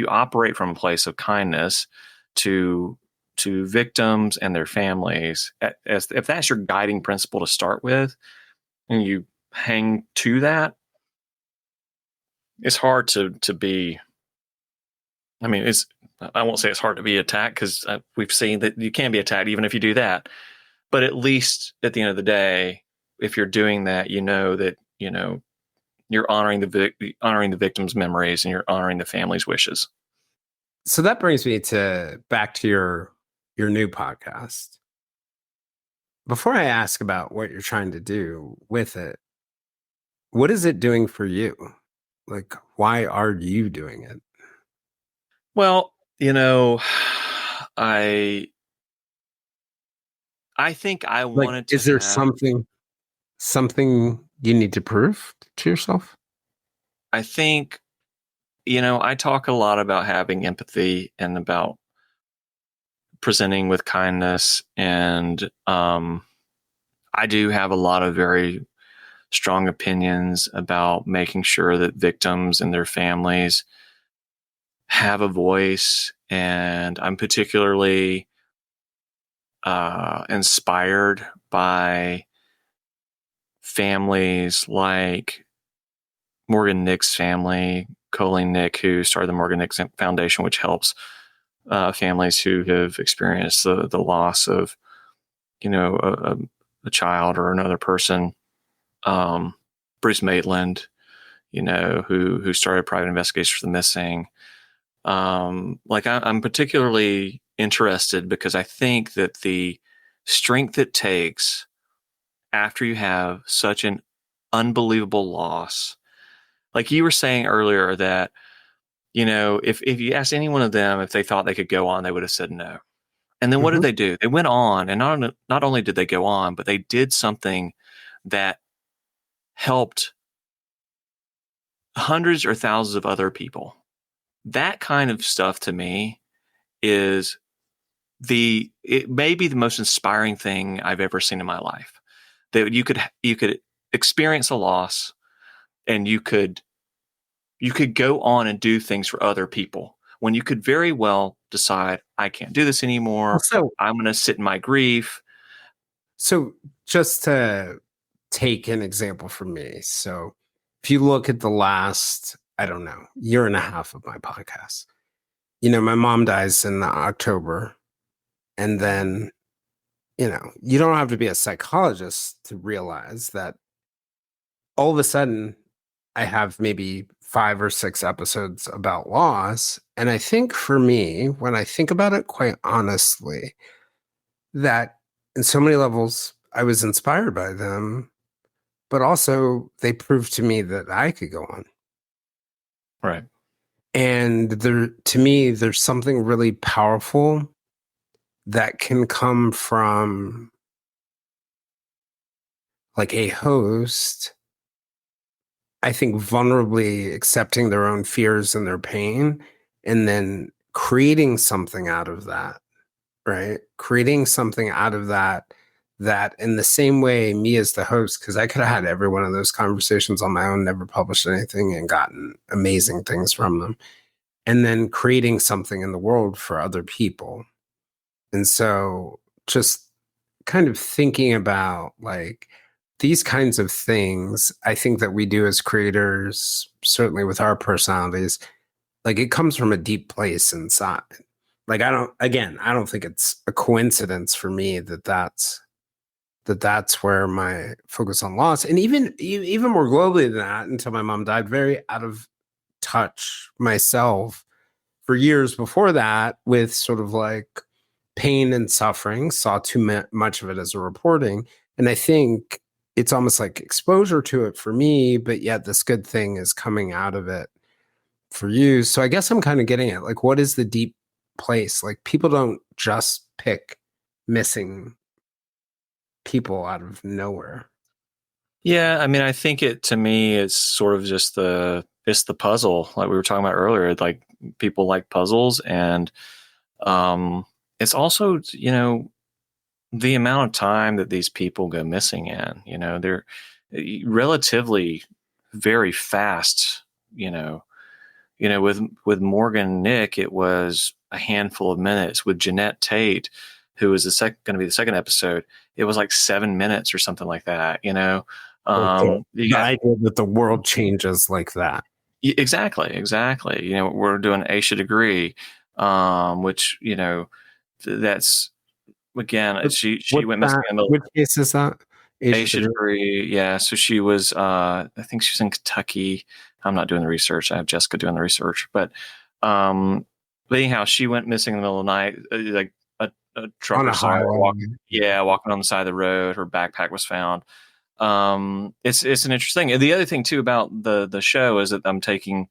operate from a place of kindness to victims and their families, if that's your guiding principle to start with, and you hang to that, it's hard to be. I mean, I won't say it's hard to be attacked, because we've seen that you can be attacked even if you do that. But at least at the end of the day, if you're doing that, that you're honoring the victim's memories, and you're honoring the family's wishes. So that brings me back to your new podcast. Before I ask about what you're trying to do with it, what is it doing for you? Like, why are you doing it? Well, I think I Like, wanted to is there have. something you need to prove to yourself? I think, I talk a lot about having empathy and about presenting with kindness, and I do have a lot of very strong opinions about making sure that victims and their families have a voice. And I'm particularly inspired by families like Morgan Nick's family, Colleen Nick, who started the Morgan Nick Foundation, which helps families who have experienced the loss of, a child or another person. Bruce Maitland, who started Private Investigations for the Missing. I'm particularly interested because I think that the strength it takes after you have such an unbelievable loss, like you were saying earlier, that, if you asked any one of them if they thought they could go on, they would have said no. And then what did they do? They went on, and not only did they go on, but they did something that helped hundreds or thousands of other people. That kind of stuff to me is it may be the most inspiring thing I've ever seen in my life. That you could experience a loss, and you could go on and do things for other people, when you could very well decide, I can't do this anymore. So, I'm going to sit in my grief. So just to take an example from me. So if you look at the last, I don't know, year and a half of my podcast, my mom dies in October. And then, you don't have to be a psychologist to realize that all of a sudden I have maybe 5 or 6 episodes about loss. And I think for me, when I think about it quite honestly, that in so many levels, I was inspired by them, but also they proved to me that I could go on. Right. And to me, there's something really powerful that can come from like a host, I think, vulnerably accepting their own fears and their pain, and then creating something out of that, right? Creating something out of that in the same way, me as the host, because I could have had every one of those conversations on my own, never published anything, and gotten amazing things from them. And then creating something in the world for other people. And so just kind of thinking about like these kinds of things, I think that we do as creators, certainly with our personalities, like it comes from a deep place inside. Like I don't think it's a coincidence for me that's where my focus on loss, and even more globally than that, until my mom died, very out of touch myself for years before that with sort of like pain and suffering, saw too much of it as a reporting. And I think it's almost like exposure to it for me, but yet this good thing is coming out of it for you. So I guess I'm kind of getting at like, what is the deep place? Like people don't just pick missing people out of nowhere. Yeah, I mean, I think to me, it's sort of just it's the puzzle, like we were talking about earlier. Like people like puzzles, and it's also, the amount of time that these people go missing in. They're relatively very fast. With Morgan and Nick, it was a handful of minutes. With Jeanette Tate, who was going to be the second episode, it was like 7 minutes or something like that. Okay. You The got idea that the world changes like that. exactly. We're doing A should agree, which that's again she What's went missing that? in the Which case is that? A Asia should degree? agree. Yeah, so she was. I think she was in Kentucky. I'm not doing the research. I have Jessica doing the research, but anyhow, she went missing in the middle of the night. Like a On trucker a saw her highway. walking on the side of the road. Her backpack was found. It's an interesting thing. And the other thing too about the show is that I'm taking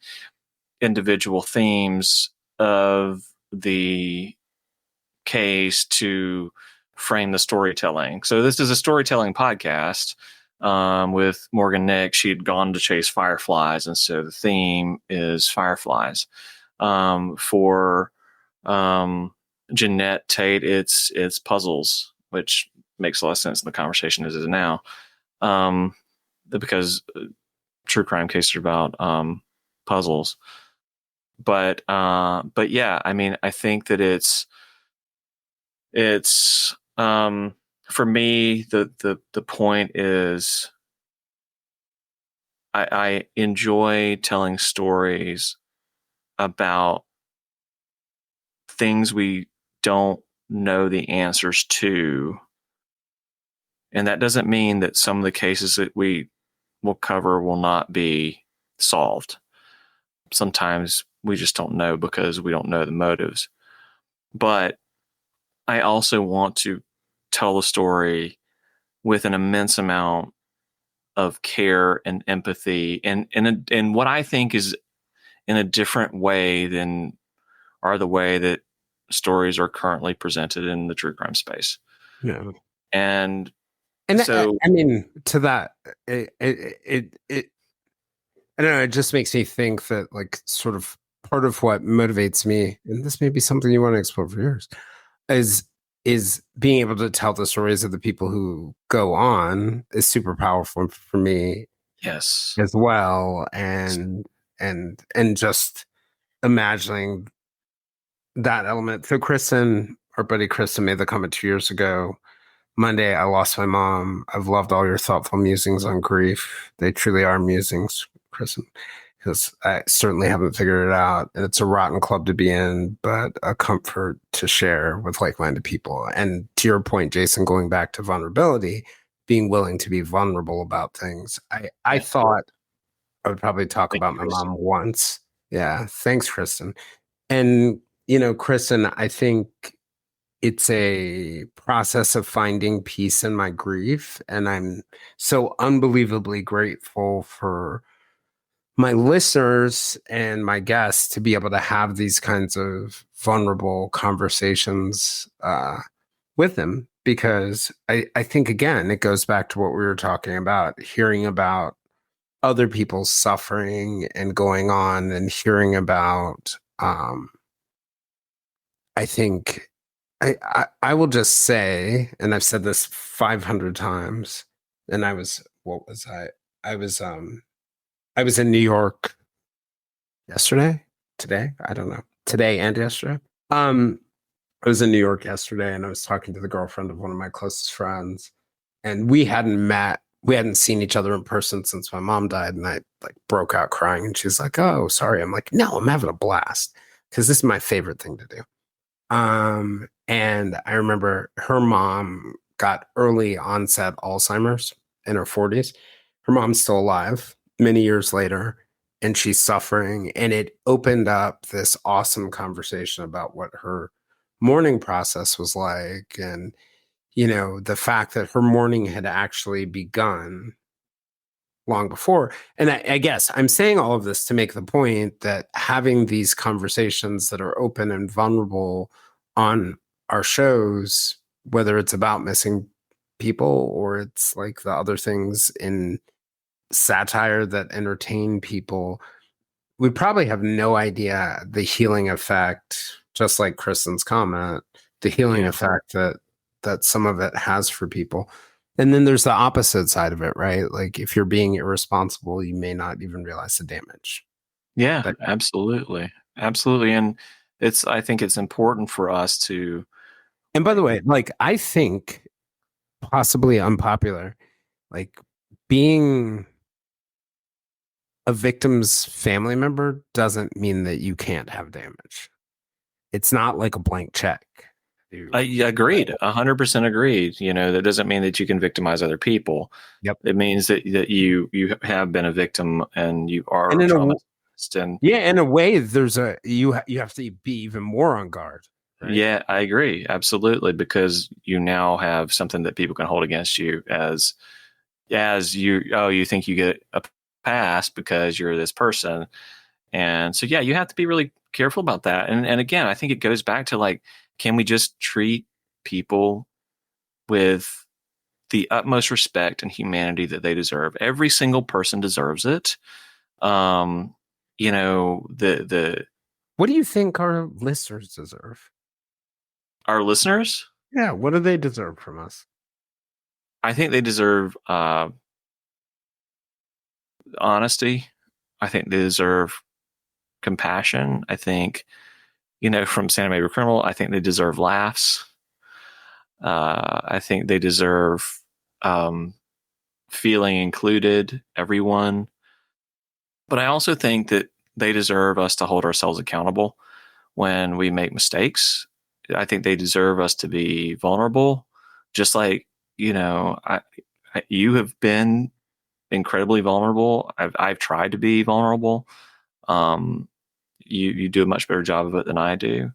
individual themes of the case to frame the storytelling. So this is a storytelling podcast with Morgan Nick. She had gone to chase fireflies, and so the theme is fireflies. For Jeanette Tate, it's puzzles, which makes a lot of sense in the conversation as it is now, because true crime cases are about puzzles. But yeah, I mean, I think that it's for me the point is I enjoy telling stories about things we don't know the answers to, and that doesn't mean that some of the cases that we will cover will not be solved. Sometimes we just don't know because we don't know the motives, but I also want to tell the story with an immense amount of care and empathy, and what I think is in a different way than are the way that stories are currently presented in the true crime space. Yeah. And And so, I mean, to that, I don't know, it just makes me think that like sort of part of what motivates me, and this may be something you want to explore for years, is is being able to tell the stories of the people who go on is super powerful for me yes, as well. And just imagining that element. So Kristen, our buddy Kristen, made the comment 2 years ago. Monday, I lost my mom. I've loved all your thoughtful musings on grief. They truly are musings, Kristen, because I certainly haven't figured it out. And it's a rotten club to be in, but a comfort to share with like-minded people. And to your point, Jason, going back to vulnerability, being willing to be vulnerable about things. I yeah, thought I would probably talk thank you, about my Kristen. mom once. Yeah. Thanks, Kristen. And, Kristen, I think it's a process of finding peace in my grief. And I'm so unbelievably grateful for my listeners and my guests to be able to have these kinds of vulnerable conversations with them. Because I think, again, it goes back to what we were talking about, hearing about other people's suffering and going on and hearing about, I think I will just say, and I've said this 500 times, and what was I? I was, I was in New York today, I don't know, today and yesterday. Um, I was in New York yesterday and I was talking to the girlfriend of one of my closest friends, and we hadn't seen each other in person since my mom died. And I like broke out crying and she's like, "Oh, sorry." I'm like, "No, I'm having a blast because this is my favorite thing to do." And I remember her mom got early onset Alzheimer's in her 40s. Her mom's still alive many years later. and she's suffering. And it opened up this awesome conversation about what her mourning process was like. And, the fact that her mourning had actually begun long before. And I guess I'm saying all of this to make the point that having these conversations that are open and vulnerable on our shows, whether it's about missing people or it's like the other things in satire that entertain people, we probably have no idea the healing effect, just like Kristen's comment, the healing Yeah. effect that some of it has for people. And then there's the opposite side of it, right? Like if you're being irresponsible, you may not even realize the damage. Yeah, That absolutely. Absolutely. And I think it's important for us to, And by the way, like I think possibly unpopular, like being a victim's family member doesn't mean that you can't have damage. It's not like a blank check. yeah, agreed, 100% agreed. That doesn't mean that you can victimize other people. Yep. It means that you have been a victim and you And are in a traumatized. And Yeah, in a way, there's you have to be even more on guard, right? yeah, I agree. Absolutely. Because you now have something that people can hold against you as you think you get a pass because you're this person. And so, yeah, you have to be really careful about that. And again, I think it goes back to like, can we just treat people with the utmost respect and humanity that they deserve? Every single person deserves it. Um, the What do you think our listeners deserve? our listeners, Yeah, what do they deserve from us? I think they deserve honesty. I think they deserve compassion. I think, from Santa Maybe Criminal, I think they deserve laughs. I think they deserve um, feeling included, everyone. But I also think that they deserve us to hold ourselves accountable when we make mistakes. I think they deserve us to be vulnerable, just like, you have been incredibly vulnerable. I've tried to be vulnerable. Um, you do a much better job of it than I do.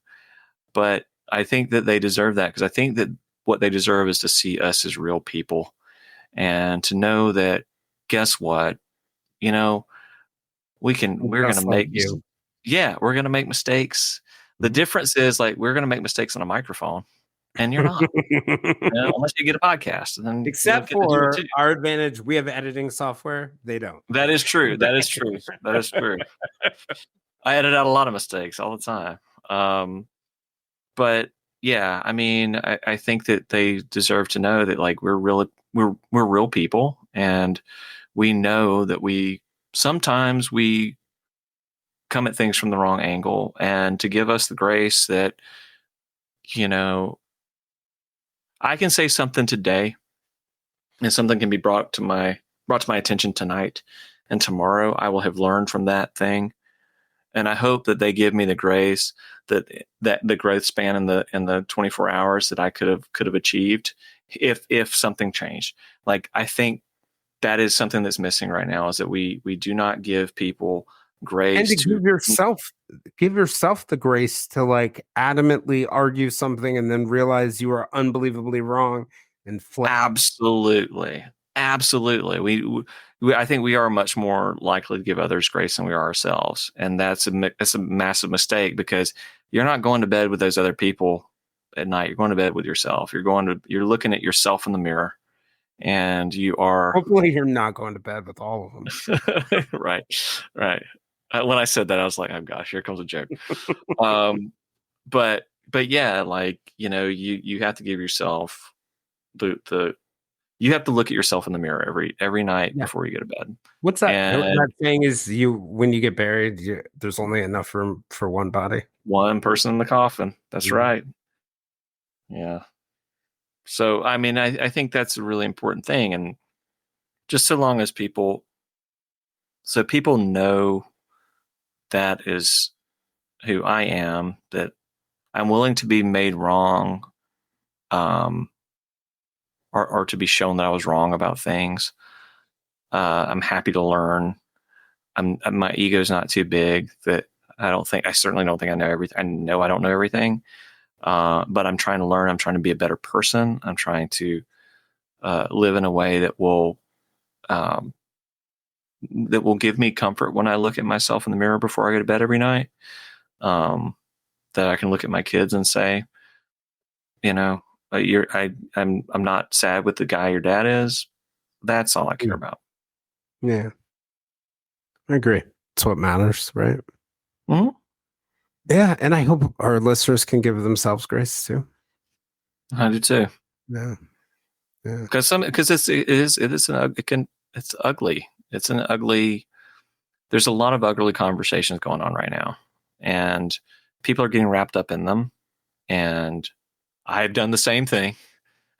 But I think that they deserve that because I think that what they deserve is to see us as real people and to know that, guess what? You know, we're going to Just like make, you. yeah, we're going to make mistakes. The Mhm. difference is like, we're going to make mistakes on a microphone and you're not, unless you get a podcast and then you'll Except get to do it for too. our advantage, we have editing software. They don't. That is true. That is true. That is true. I edit out a lot of mistakes all the time. But yeah, I mean, I think that they deserve to know that like we're real people, and we know that we sometimes we come at things from the wrong angle, and to give us the grace that, you know I can say something today, and something can be brought to my attention tonight, and tomorrow I will have learned from that thing. And I hope that they give me the grace that the growth span in the 24 hours that I could have achieved if something changed. Like, I think that is something that's missing right now, is that we do not give people And grace to to give yourself the grace to like adamantly argue something and then realize you are unbelievably wrong and flip. absolutely. Absolutely. I think we are much more likely to give others grace than we are ourselves. And that's a massive mistake, because you're not going to bed with those other people at night. You're going to bed with yourself. You're looking at yourself in the mirror, and you are Hopefully, you're not going to bed with all of them. right. Right. When I said that, I was like, oh gosh, here comes a joke. Um, but yeah, like, you have to give yourself the you have to look at yourself in the mirror every night Yeah. before you go to bed. What's that? And That saying is you when you get buried, there's only enough room for one body. one person in the coffin. That's Mhm. right. Yeah. So, I mean, I think that's a really important thing. And just so people know that is who I am, that I'm willing to be made wrong, um, or to be shown that I was wrong about things. I'm happy to learn. my ego's not too big that I certainly don't think I know everything. I know I don't know everything, but I'm trying to learn. I'm trying to be a better person. I'm trying to live in a way um, that will give me comfort when I look at myself in the mirror before I go to bed every night. That I can look at my kids and say, you know, I'm not sad with the guy your dad is. That's all I care about. Yeah, I agree. It's what matters, right? Mm-hmm. Yeah, and I hope our listeners can give themselves grace too. I do too. Yeah, yeah. Because it's ugly. It's an ugly. There's a lot of ugly conversations going on right now, and people are getting wrapped up in them. And I've done the same thing.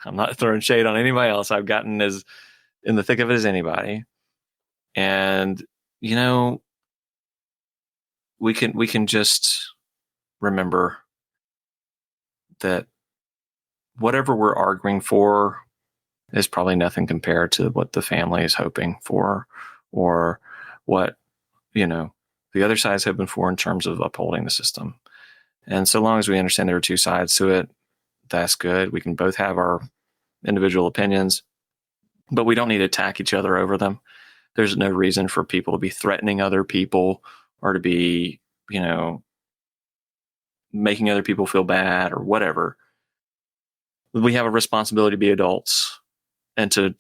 I'm not throwing shade on anybody else. I've gotten as in the thick of it as anybody. And we can just remember that whatever we're arguing for is probably nothing compared to what the family is hoping for, or what the other side is hoping for in terms of upholding the system. And so long as we understand there are two sides to it, that's good. We can both have our individual opinions, but we don't need to attack each other over them. There's no reason for people to be threatening other people or to be, making other people feel bad or whatever. We have a responsibility to be adults and to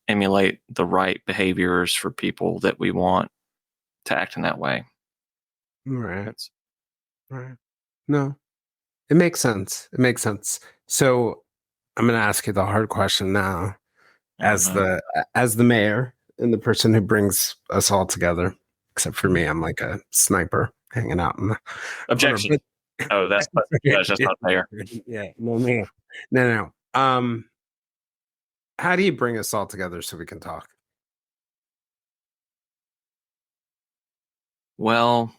emulate the right behaviors for people that we want to act in that way. Right. Right. No, it makes sense. It makes sense. So I'm going to ask you the hard question now, as the mayor and the person who brings us all together. Except for me, I'm like a sniper hanging out in the objection. Oh, that's just not fair. Yeah, no. How do you bring us all together so we can talk? Well,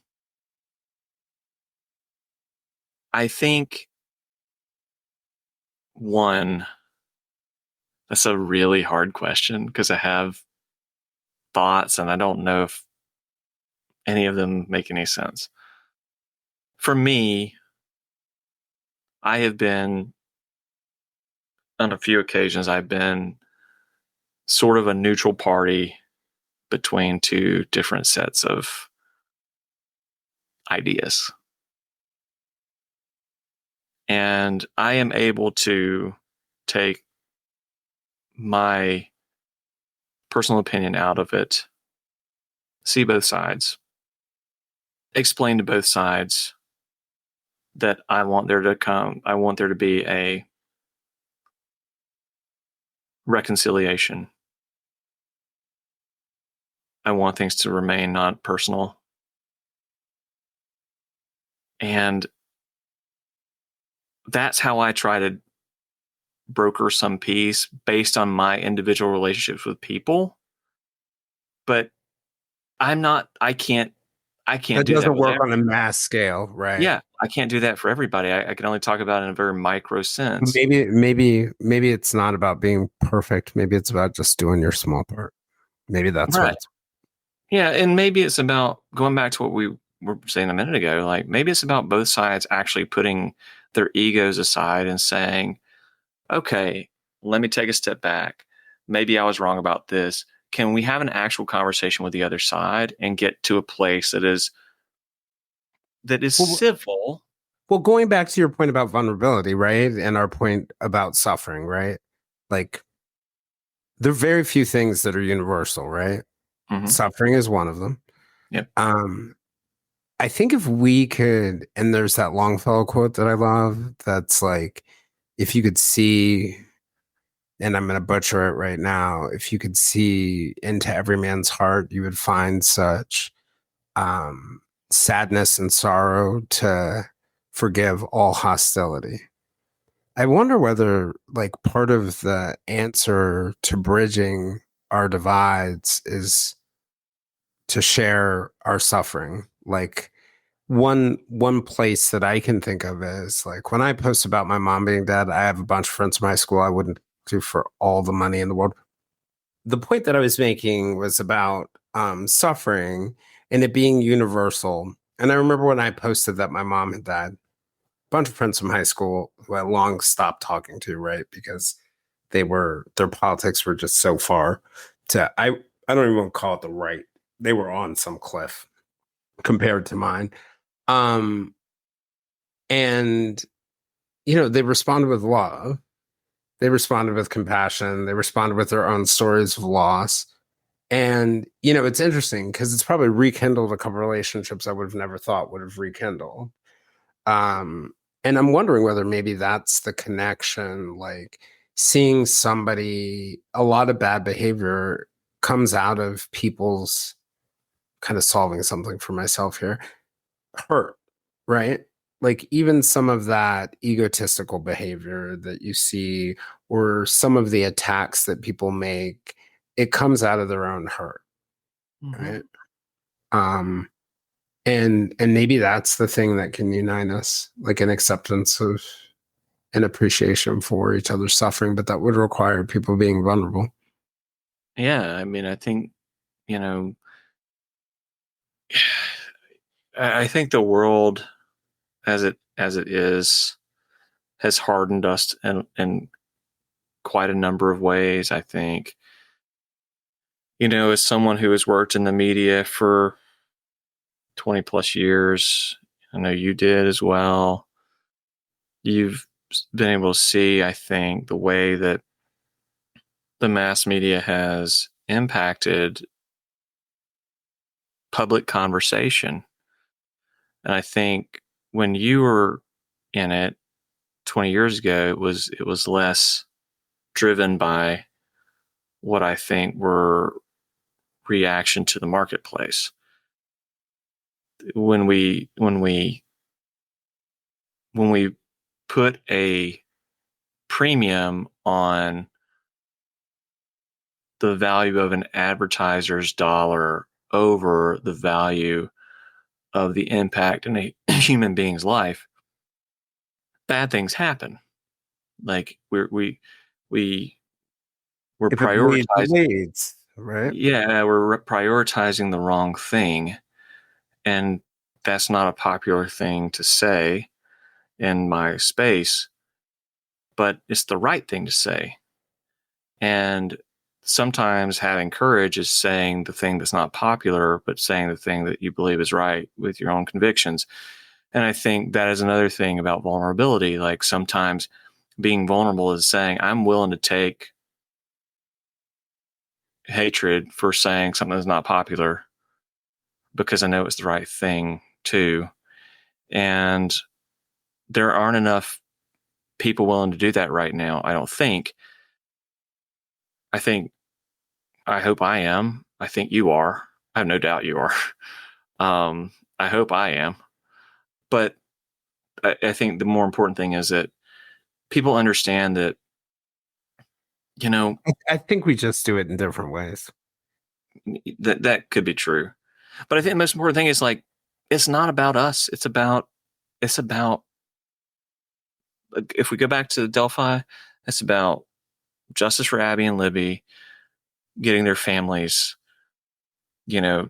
I think that's a really hard question because I have thoughts and I don't know if any of them make any sense. For me, I have been, on a few occasions, I've been sort of a neutral party between two different sets of ideas. And I am able to take my personal opinion out of it, see both sides, explain to both sides that I want there to be a reconciliation. I want things to remain not personal. And that's how I try to broker some peace based on my individual relationships with people. But I can't That do that. Doesn't work on a mass scale, right? Yeah, I can't do that for everybody. I can only talk about it in a very micro sense. Maybe it's not about being perfect. Maybe it's about just doing your small part. Maybe that's right. what it's. Yeah, and maybe it's about going back to what we were saying a minute ago. Like maybe it's about both sides actually putting their egos aside and saying, okay, let me take a step back. Maybe I was wrong about this. Can we have an actual conversation with the other side and get to a place that is civil? Well, going back to your point about vulnerability, right? And our point about suffering, right? Like there are very few things that are universal, right? Mm-hmm. Suffering is one of them. Yep. I think if we could, and there's that Longfellow quote that I love that's like, if you could see, and I'm going to butcher it right now, if you could see into every man's heart, you would find such sadness and sorrow to forgive all hostility. I wonder whether, like, part of the answer to bridging our divides is to share our suffering. Like, one place that I can think of is like when I post about my mom being dead, I have a bunch of friends from high school I wouldn't do for all the money in the world. The point that I was making was about suffering and it being universal. And I remember when I posted that my mom had died, a bunch of friends from high school who I long stopped talking to, right? Because their politics were just so far to I don't even want to call it the right. They were on some cliff compared to mine. Um and they responded with love. They responded with compassion. They responded with their own stories of loss. And it's interesting because it's probably rekindled a couple relationships I would have never thought would have rekindled. Um, and I'm wondering whether maybe that's the connection, like seeing somebody, a lot of bad behavior comes out of people's kind of solving something for myself here, hurt, right? Like even some of that egotistical behavior that you see, or some of the attacks that people make, it comes out of their own hurt, Mm-hmm. right? Um, and maybe that's the thing that can unite us, like an acceptance of an appreciation for each other's suffering, but that would require people being vulnerable. Yeah, I mean, I think, you know, I think the world as it is has hardened us in quite a number of ways. I think, as someone who has worked in the media for 20 plus years, I know you did as well. You've been able to see, I think, the way that the mass media has impacted public conversation. And I think when you were in it 20 years ago, it was less driven by what I think were reaction to the marketplace. When we put a premium on the value of an advertiser's dollar over the value of the impact in a human being's life, bad things happen. Like we're If it bleeds, it prioritizing. leads, right? Yeah, we're prioritizing the wrong thing, and that's not a popular thing to say in my space, but it's the right thing to say. And sometimes having courage is saying the thing that's not popular, but saying the thing that you believe is right with your own convictions. And I think that is another thing about vulnerability. Like sometimes being vulnerable is saying, I'm willing to take hatred for saying something that's not popular because I know it's the right thing too. And there aren't enough people willing to do that right now, I don't think. I think, I hope I am. I think you are. I have no doubt you are. I hope I am. But I think the more important thing is that people understand that, you know, I think we just do it in different ways. that could be true. But I think the most important thing is like, it's not about us. It's about, if we go back to Delphi, it's about justice for Abby and Libby, getting their families, you know,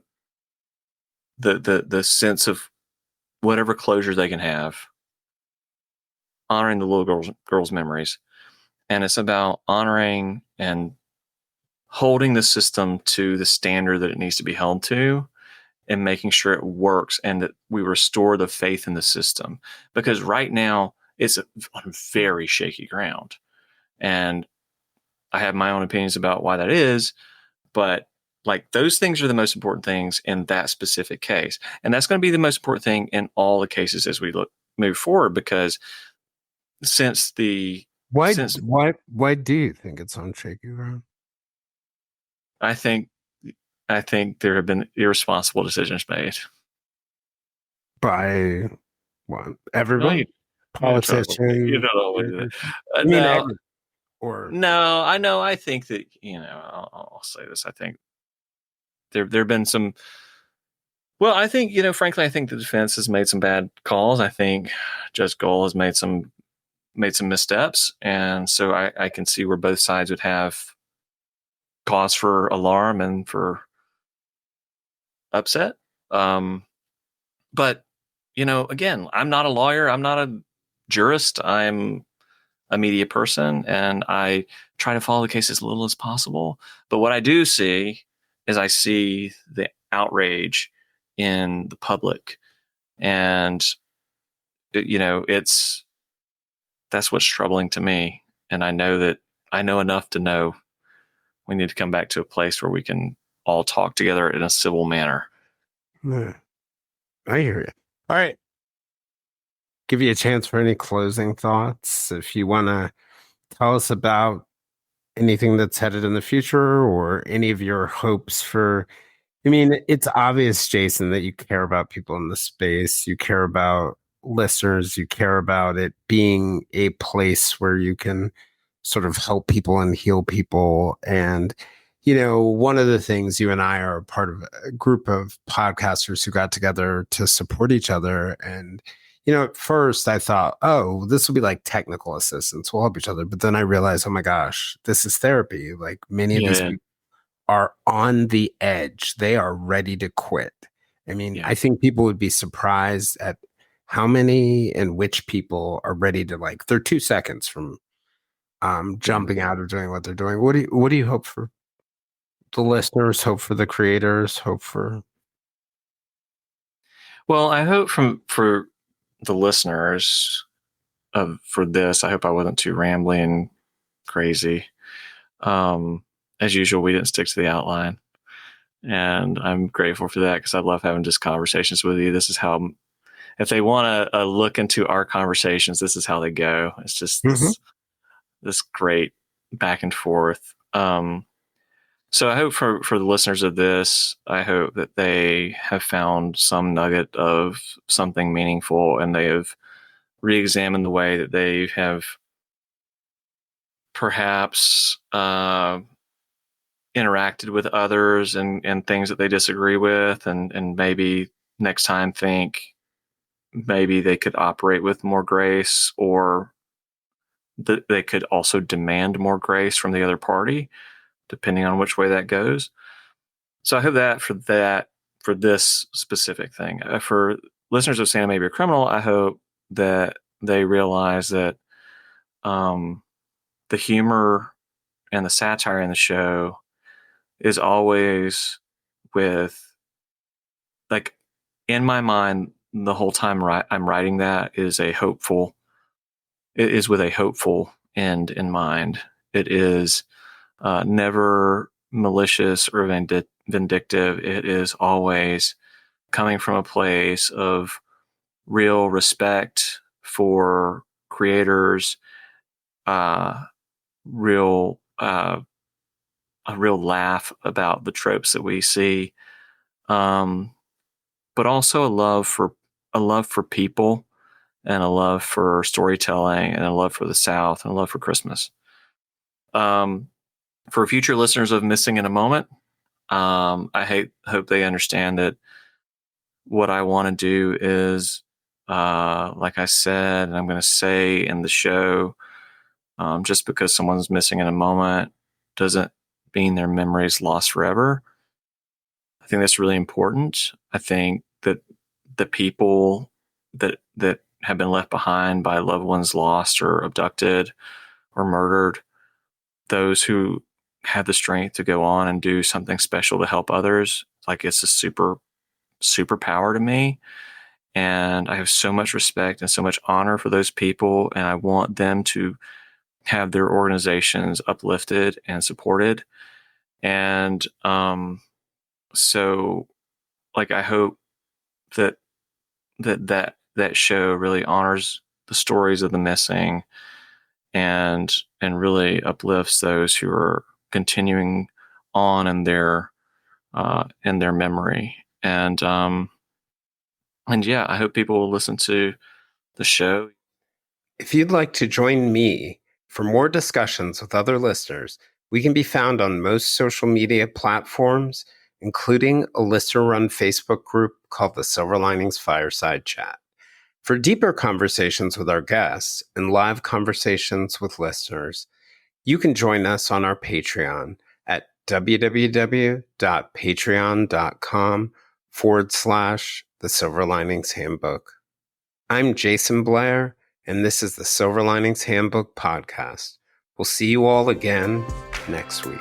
the sense of whatever closure they can have, honoring the little girl's memories. And it's about honoring and holding the system to the standard that it needs to be held to and making sure it works and that we restore the faith in the system. Because right now it's on very shaky ground. And I have my own opinions about why that is, but like those things are the most important things in that specific case. And that's going to be the most important thing in all the cases as we move forward, because since the Why since why do you think it's on shaky ground? I think I think there have been irresponsible decisions made. By what? Well, Everyone? you Politician? don't always. I mean No, every or no, I know. I think that I'll say this. I think there have been some. Well, I think frankly, I think the defense has made some bad calls. I think Judge Gold has made some missteps, and so I can see where both sides would have cause for alarm and for upset. But again, I'm not a lawyer. I'm not a jurist. I'm a media person, and I try to follow the case as little as possible. But what I do see is I see the outrage in the public, and it's that's what's troubling to me. And I know enough to know we need to come back to a place where we can all talk together in a civil manner. Yeah, I hear you. All right. Give you a chance for any closing thoughts. If you want to tell us about anything that's headed in the future or any of your hopes for, I mean, it's obvious, Jason, that you care about people in the space. You care about listeners. You care about it being a place where you can sort of help people and heal people. And, one of the things, you and I are a part of a group of podcasters who got together to support each other. And, at first I thought, oh, this will be like technical assistance. We'll help each other. But then I realized, oh my gosh, this is therapy. Like many of these Yeah. people are on the edge. They are ready to quit. I mean, Yeah. I think people would be surprised at how many and which people are ready to, like, they're 2 seconds from jumping out of doing what they're doing. What do you hope for the listeners, hope for the creators, hope for? Well, I hope for the listeners for this, I hope I wasn't too rambling and crazy. As usual, we didn't stick to the outline, and I'm grateful for that because I love having just conversations with you. This is how, if they want to look into our conversations, this is how they go. It's just this great back and forth. So I hope for the listeners of this, I hope that they have found some nugget of something meaningful, and they have re-examined the way that they have perhaps interacted with others and things that they disagree with, and maybe next time think maybe they could operate with more grace, or that they could also demand more grace from the other party, depending on which way that goes. So I hope that for this specific thing, for listeners of Santa May Be a Criminal, I hope that they realize that the humor and the satire in the show is always with, like, in my mind the whole time I'm writing that is with a hopeful end in mind. It is never malicious or vindictive. It is always coming from a place of real respect for creators, uh, real a real laugh about the tropes that we see, but also a love for people, and a love for storytelling, and a love for the South, and a love for Christmas. For future listeners of Missing in a Moment, I hope they understand that what I want to do is, like I said, and I'm going to say in the show, just because someone's missing in a moment doesn't mean their memory is lost forever. I think that's really important. I think that the people that have been left behind by loved ones lost or abducted or murdered, those who have the strength to go on and do something special to help others, like, it's a super power to me. And I have so much respect and so much honor for those people, and I want them to have their organizations uplifted and supported. And so, like, I hope that that show really honors the stories of the missing, and really uplifts those who are continuing on in their memory. And yeah, I hope people will listen to the show. If you'd like to join me for more discussions with other listeners, we can be found on most social media platforms, including a listener-run Facebook group called the Silver Linings Fireside Chat. For deeper conversations with our guests and live conversations with listeners, you can join us on our Patreon at www.patreon.com /The Silver Linings Handbook. I'm Jason Blair, and this is the Silver Linings Handbook podcast. We'll see you all again next week.